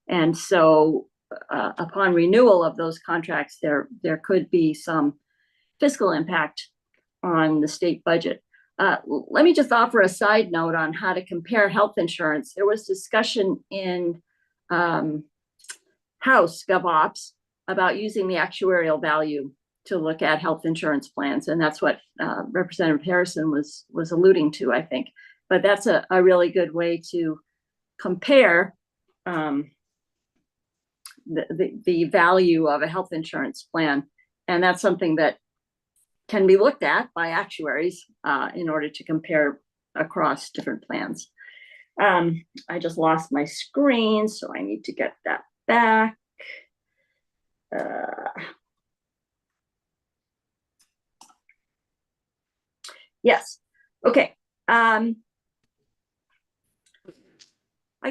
And so upon renewal of those contracts, there could be some fiscal impact on the state budget. Let me just offer a side note on how to compare health insurance. There was discussion in House GovOps about using the actuarial value to look at health insurance plans. And that's what Representative Harrison was alluding to, I think. But that's a really good way to compare the value of a health insurance plan. And that's something that can be looked at by actuaries in order to compare across different plans. I just lost my screen, so I need to get that back. Yes, okay. I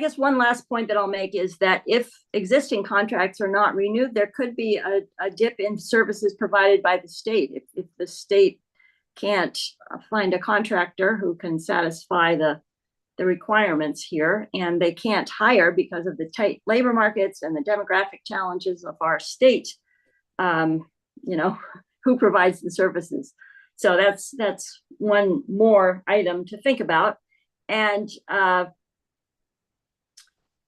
guess one last point that I'll make is that if existing contracts are not renewed, there could be a dip in services provided by the state. If the state can't find a contractor who can satisfy the requirements here, and they can't hire because of the tight labor markets and the demographic challenges of our state, who provides the services? So that's one more item to think about. And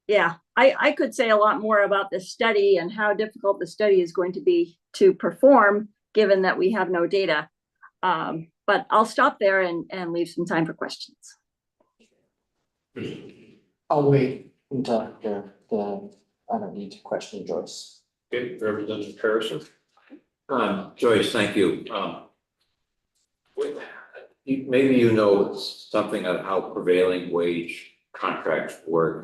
yeah, I could say a lot more about this study and how difficult the study is going to be to perform, given that we have no data. But I'll stop there and leave some time for questions. I'll wait until after I don't need to question Joyce. Okay, Representative Harrison. Joyce, thank you. Maybe you know something of how prevailing wage contracts work.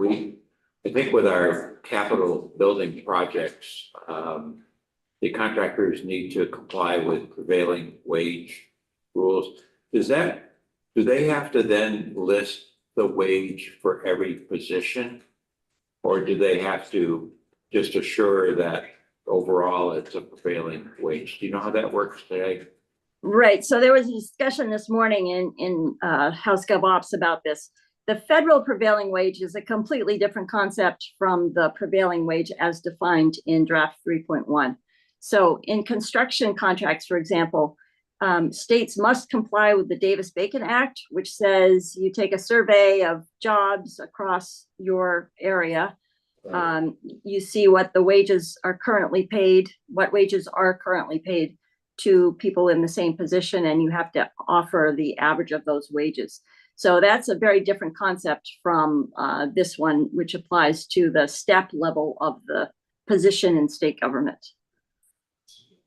I think with our capital building projects, the contractors need to comply with prevailing wage rules. Do they have to then list the wage for every position? Or do they have to just assure that overall it's a prevailing wage? Do you know how that works today? Right. So there was a discussion this morning in House GovOps about this. The federal prevailing wage is a completely different concept from the prevailing wage as defined in draft 3.1. So in construction contracts, for example, states must comply with the Davis-Bacon Act, which says you take a survey of jobs across your area. You see what the wages are currently paid, what wages are currently paid to people in the same position, and you have to offer the average of those wages. So that's a very different concept from this one, which applies to the step level of the position in state government.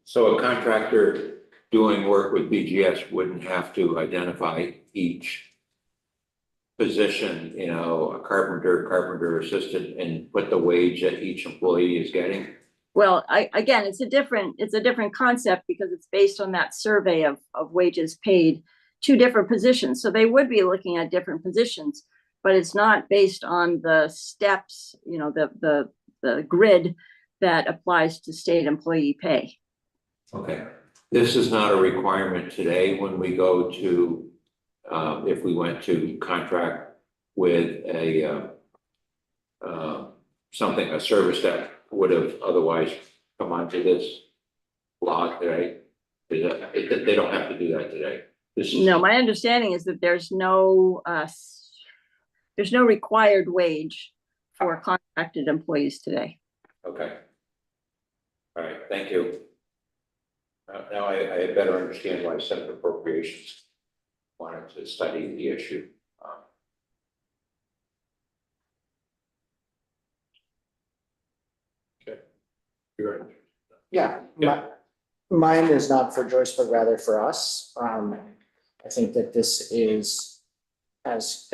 So a contractor doing work with BGS wouldn't have to identify each position, a carpenter assistant, and put the wage that each employee is getting? Well, again, it's a different concept because it's based on that survey of wages paid to different positions. So they would be looking at different positions, but it's not based on the steps, the grid that applies to state employee pay. Okay. This is not a requirement today when we go to, if we went to contract with a service that would have otherwise come onto this law today. They don't have to do that today. No, my understanding is that there's no there's no required wage for contracted employees today. Okay. All right, thank you. Now I better understand why Senate Appropriations wanted to study the issue. You're right. Yeah, Yeah. mine is not for Joyce, but rather for us. I think that this is as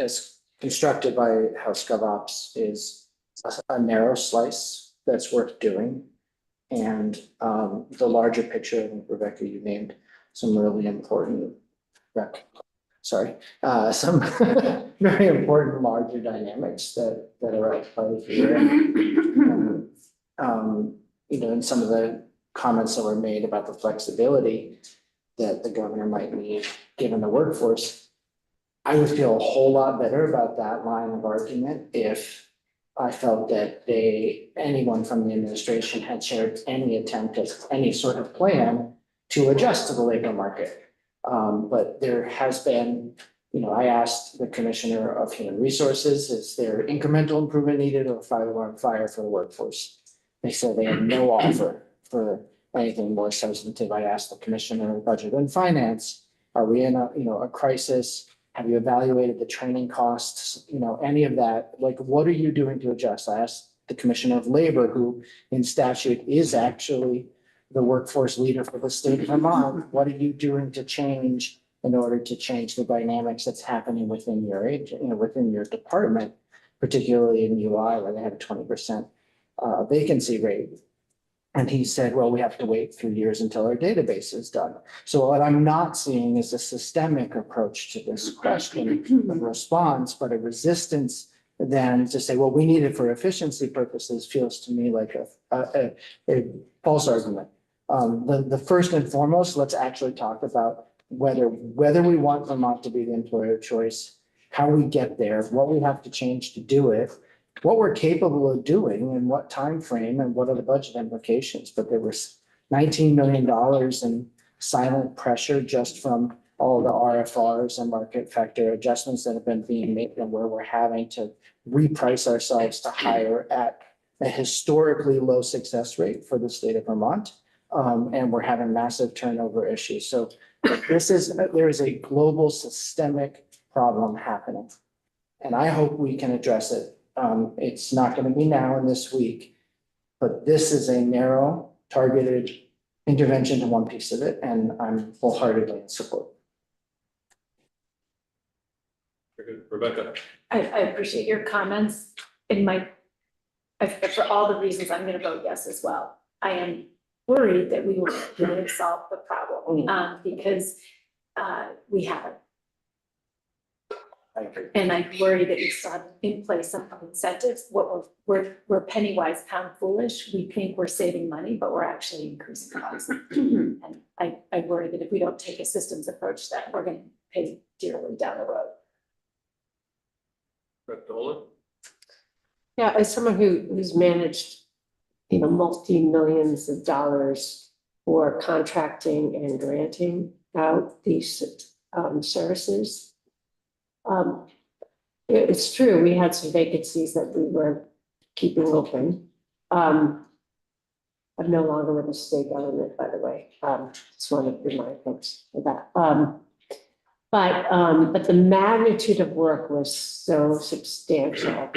constructed by House GovOps is a narrow slice that's worth doing. And the larger picture, I think, Rebecca, you named some really important, some very important larger dynamics that are at play here. You know, and some of the comments that were made about the flexibility that the governor might need, given the workforce. I would feel a whole lot better about that line of argument if I felt that anyone from the administration had shared any attempt at any sort of plan to adjust to the labor market. But there has been, you know, I asked the Commissioner of Human Resources, is there incremental improvement needed or fire for the workforce? They said they had no offer for anything more substantive. I asked the Commissioner of Budget and Finance, are we in a crisis? Have you evaluated the training costs? You know, any of that, like, what are you doing to adjust? I asked the Commissioner of Labor, who in statute is actually the workforce leader for the state of Vermont. What are you doing to change in order to change the dynamics that's happening within your within your department, particularly in UI where they had a 20% vacancy rate? And he said, well, we have to wait 3 years until our database is done. So what I'm not seeing is a systemic approach to this question of response, but a resistance then to say, well, we need it for efficiency purposes feels to me like a false argument. The first and foremost, let's actually talk about whether we want Vermont to be the employer of choice, how we get there, what we have to change to do it, what we're capable of doing and what time frame and what are the budget implications. But there was $19 million in silent pressure just from all the RFRs and market factor adjustments that have been being made and where we're having to reprice ourselves to hire at a historically low success rate for the state of Vermont. And we're having massive turnover issues. So there is a global systemic problem happening. And I hope we can address it. It's not going to be now in this week, but this is a narrow, targeted intervention to one piece of it, and I'm wholeheartedly in support. Very good. Rebecca. I appreciate your comments. For all the reasons, I'm gonna vote yes as well. I am worried that we will really solve the problem, because we haven't. I agree. And I worry that we still have in place some incentives. What we're penny wise, pound foolish. We think we're saving money, but we're actually increasing costs. And I worry that if we don't take a systems approach, that we're gonna pay dearly down the road. Brett Dolan. Yeah, as someone who's managed, multi-millions of dollars for contracting and granting out these services. It's true, we had some vacancies that we were keeping open. I'm no longer with the state government, by the way. Just want to remind folks of that. But the magnitude of work was so substantial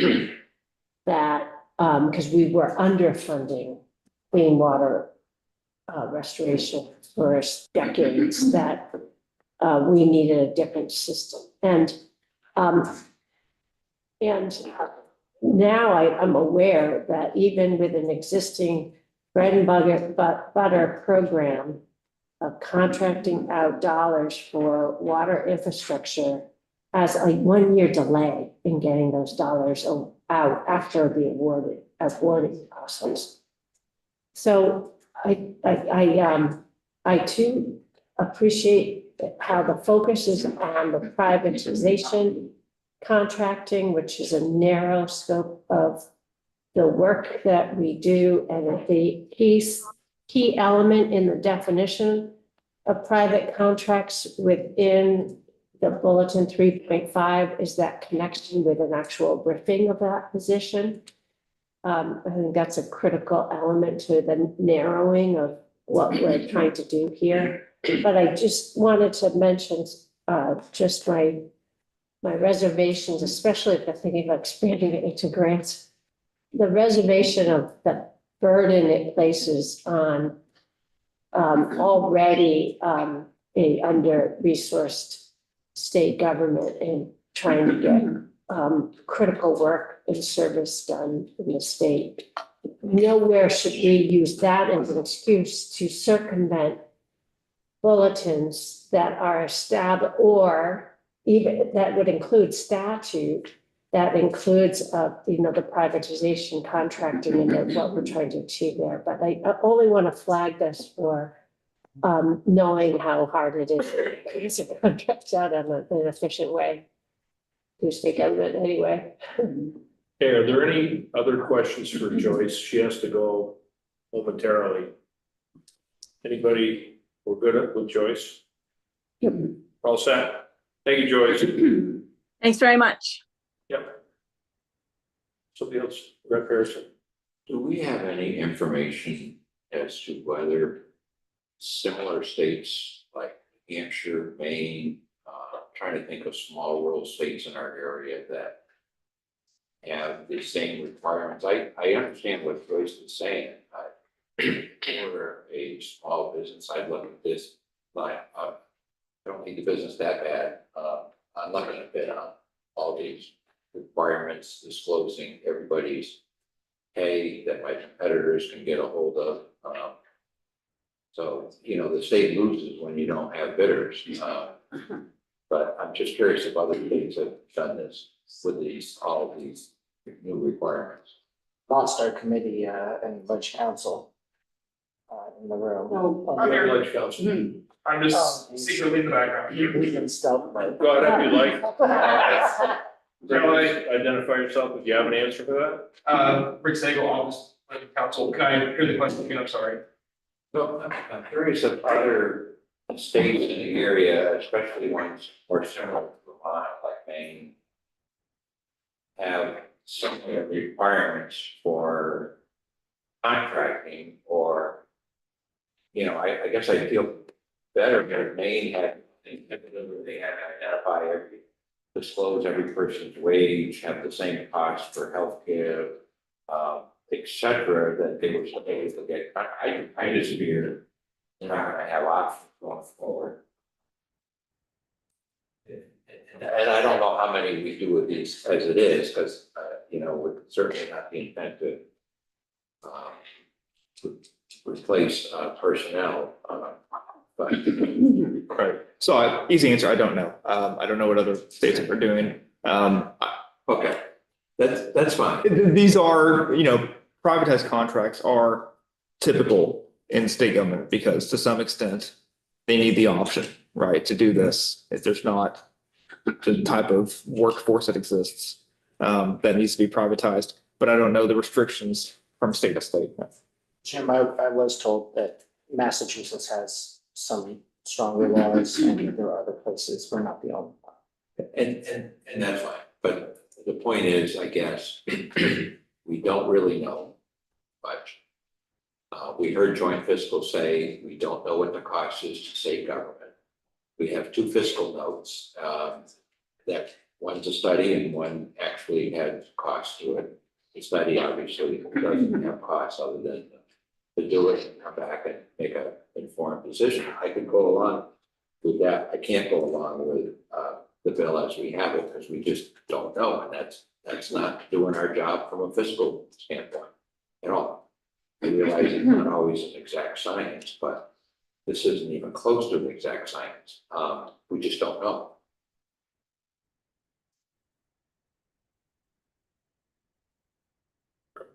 that, because we were underfunding clean water restoration for decades, that we needed a different system. And now I'm aware that even with an existing bread and butter program of contracting out dollars for water infrastructure has a 1-year delay in getting those dollars out after the awarding process. So I too appreciate how the focus is on the privatization contracting, which is a narrow scope of the work that we do, and the key element in the definition of private contracts within the bulletin 3.5 is that connection with an actual briefing of that position. I think that's a critical element to the narrowing of what we're trying to do here. But I just wanted to mention, just my reservations, especially if I'm thinking about expanding it into grants. The reservation of the burden it places on already a under-resourced state government and trying to get critical work and service done in the state. Nowhere should we use that as an excuse to circumvent bulletins that are established, or even that would include statute that includes, the privatization, contracting, and what we're trying to achieve there. But I only want to flag this for knowing how hard it is to contract out in an efficient way to state government anyway. Hey, are there any other questions for Joyce? She has to go momentarily. Anybody? We're good with Joyce? All set. Thank you, Joyce. Thanks very much. Yep. Somebody else, Rep. Harrison. Do we have any information as to whether similar states like New Hampshire, Maine, trying to think of small rural states in our area that have the same requirements? I understand what Joyce is saying. For a small business, I look at this like, I don't need the business that bad. I'm not gonna bid on all these requirements, disclosing everybody's pay that my competitors can get a hold of. So, the state loses when you don't have bidders. But I'm just curious if other states have done this with all of these new requirements. Lost our committee and budget council in the room. I'm here, Ledge Council. I'm just secretly in the background. We've been stealth mode. Go ahead if you like. Identify yourself if you have an answer for that. Rick Sagal, Office of Council. Can I hear the question again? I'm sorry. So I'm curious if other states in the area, especially ones more similar to Vermont, like Maine, have similar requirements for contracting, or, I guess I feel better if Maine had, they had to identify disclose every person's wage, have the same cost for healthcare, et cetera, that they were supposed to get. I just fear they're not gonna have options going forward. And I don't know how many we do with these as it is, because, we're certainly not the intent to replace personnel, but. Right. So easy answer, I don't know. I don't know what other states are doing. Okay, that's fine. These are, privatized contracts are typical in state government because to some extent they need the option, right, to do this. If there's not the type of workforce that exists, that needs to be privatized, but I don't know the restrictions from state to state. Jim, I was told that Massachusetts has some stronger laws and there are other places. We're not the only one. And that's fine, but the point is, I guess, we don't really know much. We heard joint fiscal say, we don't know what the cost is to state government. We have two fiscal notes, that one's a study and one actually had cost to it. The study obviously doesn't have costs other than to do it and come back and make an informed decision. I could go along with that. I can't go along with the bill as we have it because we just don't know, and that's not doing our job from a fiscal standpoint at all. I realize it's not always an exact science, but this isn't even close to an exact science. We just don't know.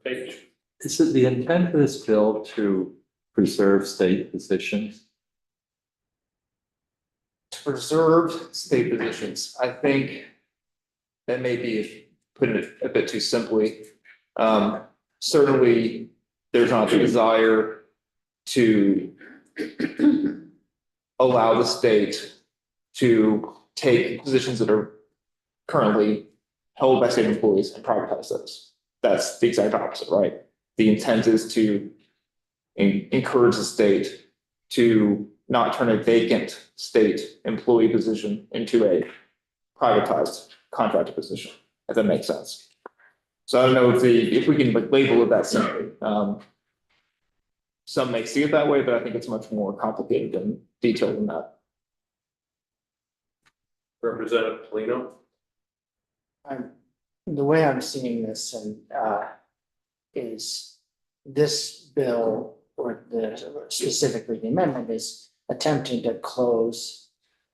Page. Is it the intent of this bill to preserve state positions? To preserve state positions, I think that may be putting it a bit too simply. Certainly, there's not the desire to allow the state to take positions that are currently held by state employees and privatize those. That's the exact opposite, right? The intent is to encourage the state to not turn a vacant state employee position into a privatized contracted position, if that makes sense. So I don't know if we can like label it that simply. Some may see it that way, but I think it's much more complicated and detailed than that. Representative Polino? The way I'm seeing this and is this bill or specifically the amendment is attempting to close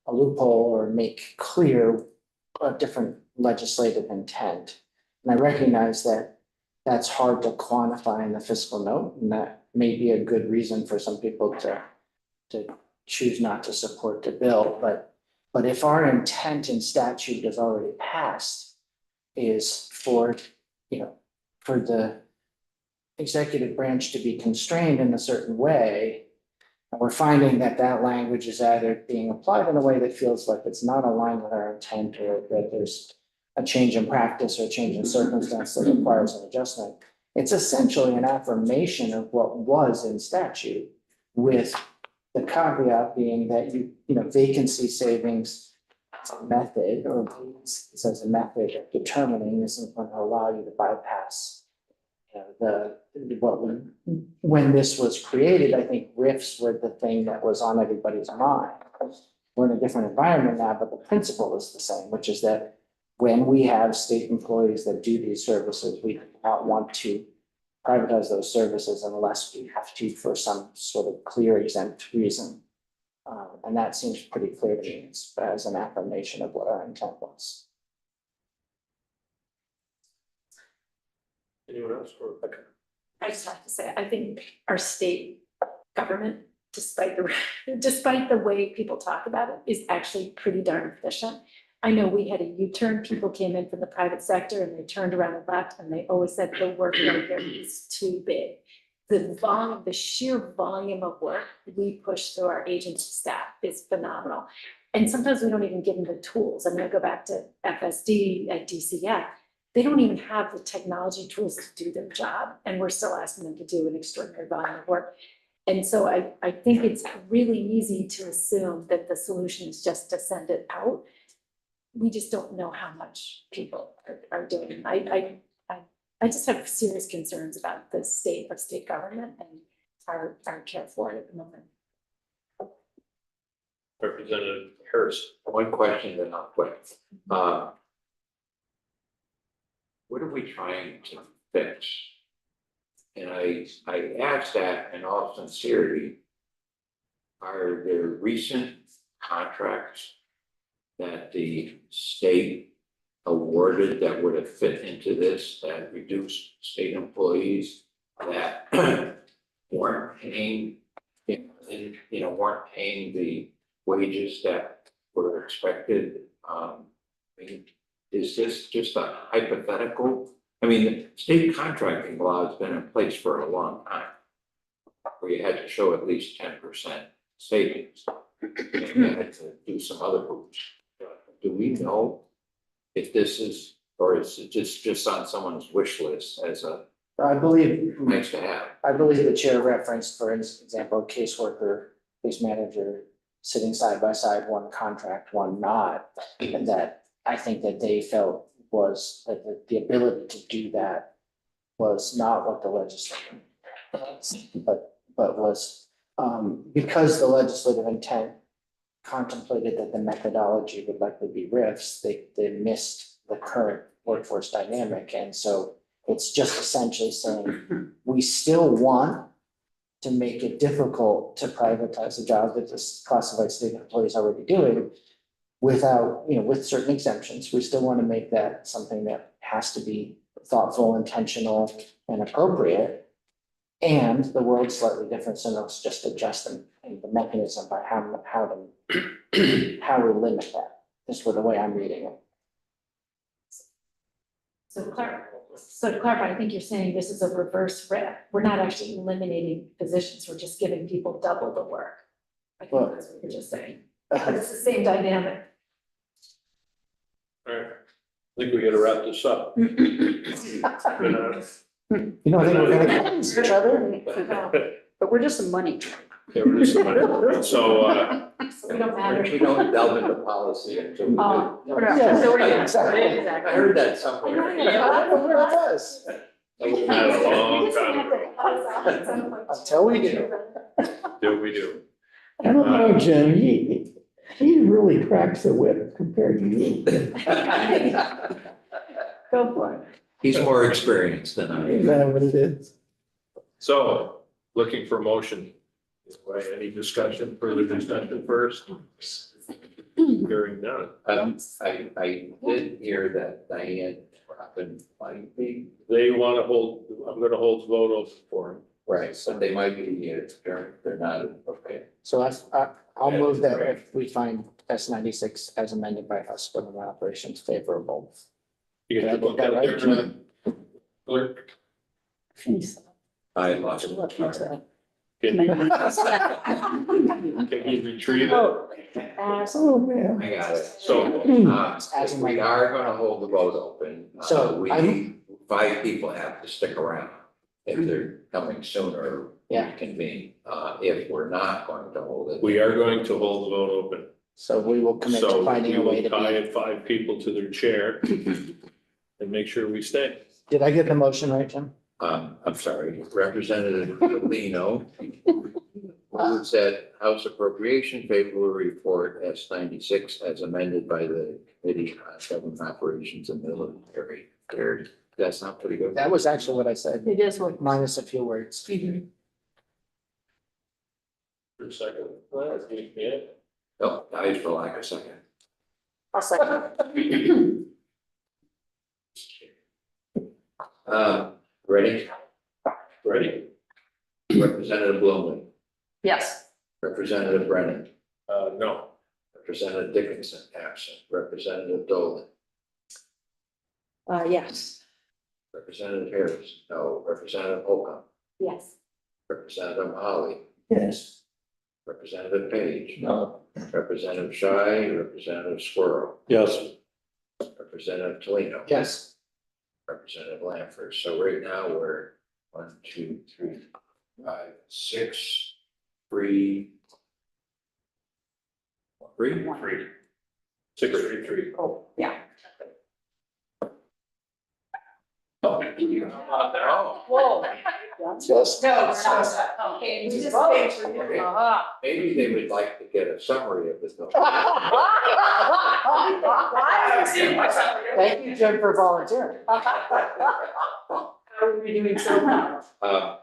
a loophole or make clear a different legislative intent. And I recognize that that's hard to quantify in the fiscal note, and that may be a good reason for some people to choose not to support the bill. But if our intent in statute is already passed, is for, for the executive branch to be constrained in a certain way, and we're finding that that language is either being applied in a way that feels like it's not aligned with our intent, or that there's a change in practice or a change in circumstance that requires an adjustment. It's essentially an affirmation of what was in statute, with the caveat being that vacancy savings method, or as a method of determining, isn't going to allow you to bypass when this was created. I think RIFs were the thing that was on everybody's mind. We're in a different environment now, but the principle is the same, which is that when we have state employees that do these services, we do not want to privatize those services unless we have to for some sort of clear exempt reason. And that seems pretty clear to me as an affirmation of what our intent was. Anyone else? Rebecca? I just have to say, I think our state government, despite the way people talk about it, is actually pretty darn efficient. I know we had a U-turn, people came in from the private sector and they turned around and left, and they always said the workload here is too big. The sheer volume of work we push through our agency staff is phenomenal. And sometimes we don't even give them the tools. I mean, I go back to FSD at DCF. They don't even have the technology tools to do their job, and we're still asking them to do an extraordinary volume of work. And so I think it's really easy to assume that the solution is just to send it out. We just don't know how much people are doing. I just have serious concerns about the state of state government and our care for it at the moment. Representative Harris? One question, then I'll quit. What are we trying to fix? And I ask that in all sincerity. Are there recent contracts that the state awarded that would have fit into this, that reduced state employees that weren't paying, weren't paying the wages that were expected? Is this just a hypothetical? I mean, the state contracting law has been in place for a long time, where you had to show at least 10% savings. You had to do some other hoops. Do we know if this is, or is it just on someone's wish list as a I believe nice to have? I believe the chair referenced, for example, a caseworker, case manager sitting side by side, one contract, one not, and that I think that they felt was that the ability to do that was not what the legislature was, but was because the legislative intent contemplated that the methodology would likely be RIFs, they missed the current workforce dynamic. And so it's just essentially saying, we still want to make it difficult to privatize a job that this classified state employee is already doing without, with certain exemptions. We still want to make that something that has to be thoughtful, intentional, and appropriate. And the world's slightly different, so let's just adjust the mechanism by how we limit that. This is the way I'm reading it. So to clarify, I think you're saying this is a reverse RIF. We're not actually eliminating positions, we're just giving people double the work. I think that's what you're just saying. But it's the same dynamic. All right. I think we gotta wrap this up. You know, I think we're gonna get each other. But we're just a money truck. So, We don't matter. We don't delve into policy until we do. Yeah, So we're- exactly. I heard that somewhere. I don't know where it was. that was a long time ago. Until we do. Do we do? I don't know, Jim, he really cracks the whip compared to you. Go for it. He's more experienced than I Is am. that what it is? So, looking for motion. Any discussion, further discussion first? Hearing none. I did hear that Diane Robin might be, They want to hold, I'm gonna hold the vote open for them. right, so they might be, they're not, okay. So I'll move that if we find S96 as amended by House Government Operations favorable. You Did I get your get that book out right, there, clerk? I lost it. Can you retrieve it? Oh, man. I got it. So, If we are gonna hold the vote open, So we I'm- need, 5 people have to stick around. If they're coming sooner, we Yeah. convene. If we're not going to hold it. we are going to hold the vote open. So we will commit to So finding we a way will to tie be. 5 people to their chair and make sure we stay. Did I get the motion right, Jim? I'm sorry, Representative Lino moves that House Appropriation favorable report S96 as amended by the Committee on Government Operations and Military. Does that sound pretty good? That was actually what I said, It is what. minus a few words. For a second, yeah. No, dies for lack of second. I'll second. Ready? Ready? Representative Blumley, Yes. Representative Brennan, No. Representative Dickinson, absent, Representative Dolan, Yes. Representative Harris, no, Representative Holcomb, Yes. Representative Holly, Yes. Representative Page, No. Representative Shy, Representative Squirrel, Yes. Representative Toledo. Yes. Representative Lanford. So right now we're 1, 2, 3, 5, 6, 3. 3? 3. 6, 3, 3. Oh, yeah. Oh, you know about that? Whoa. Just. Okay. Okay. Maybe they would like to get a summary of this. Thank you, Jim, for volunteering. How are we doing so far?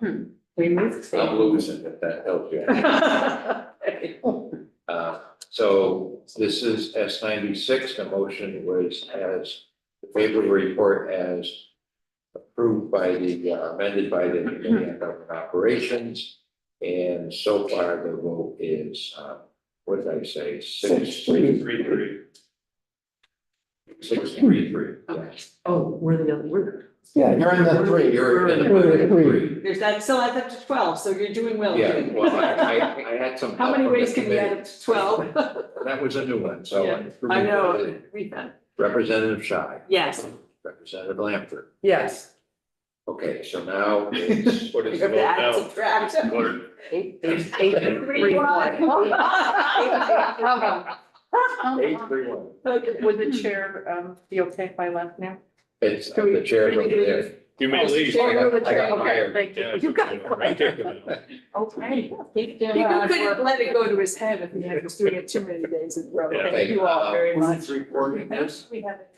We moved. I'm losing if that helps you. So this is S96. The motion was as the favorable report as approved by the, amended by the Committee on Government Operations. And so far the vote is, what did I say? 6, 3, 3, 3. 6, 3, 3. Yes. Oh, we're the other, we're. Yeah, You're in the 3. You're in the We're in three. There's that, so that's up to 12, so you're doing well. Yeah, Jim. well, I had some. How help many from the ways can we add committee. up to 12? That was a new one, so. Yeah, I know, we've done. Representative Shy, Yes. Representative Lanford. Yes. Okay, so now it's, What You is the have vote to add, now? subtract. Clerk? 8, 8, 3, 1. Would the chair be okay if I left now? It's the chair over there. You may leave. I got Okay, hired. thank you. Yeah, You got it. I take them out. Okay. He couldn't let it go to his head if he was doing it too many days in a row. Yeah. Thank you all very much. Who's recording this? We have it.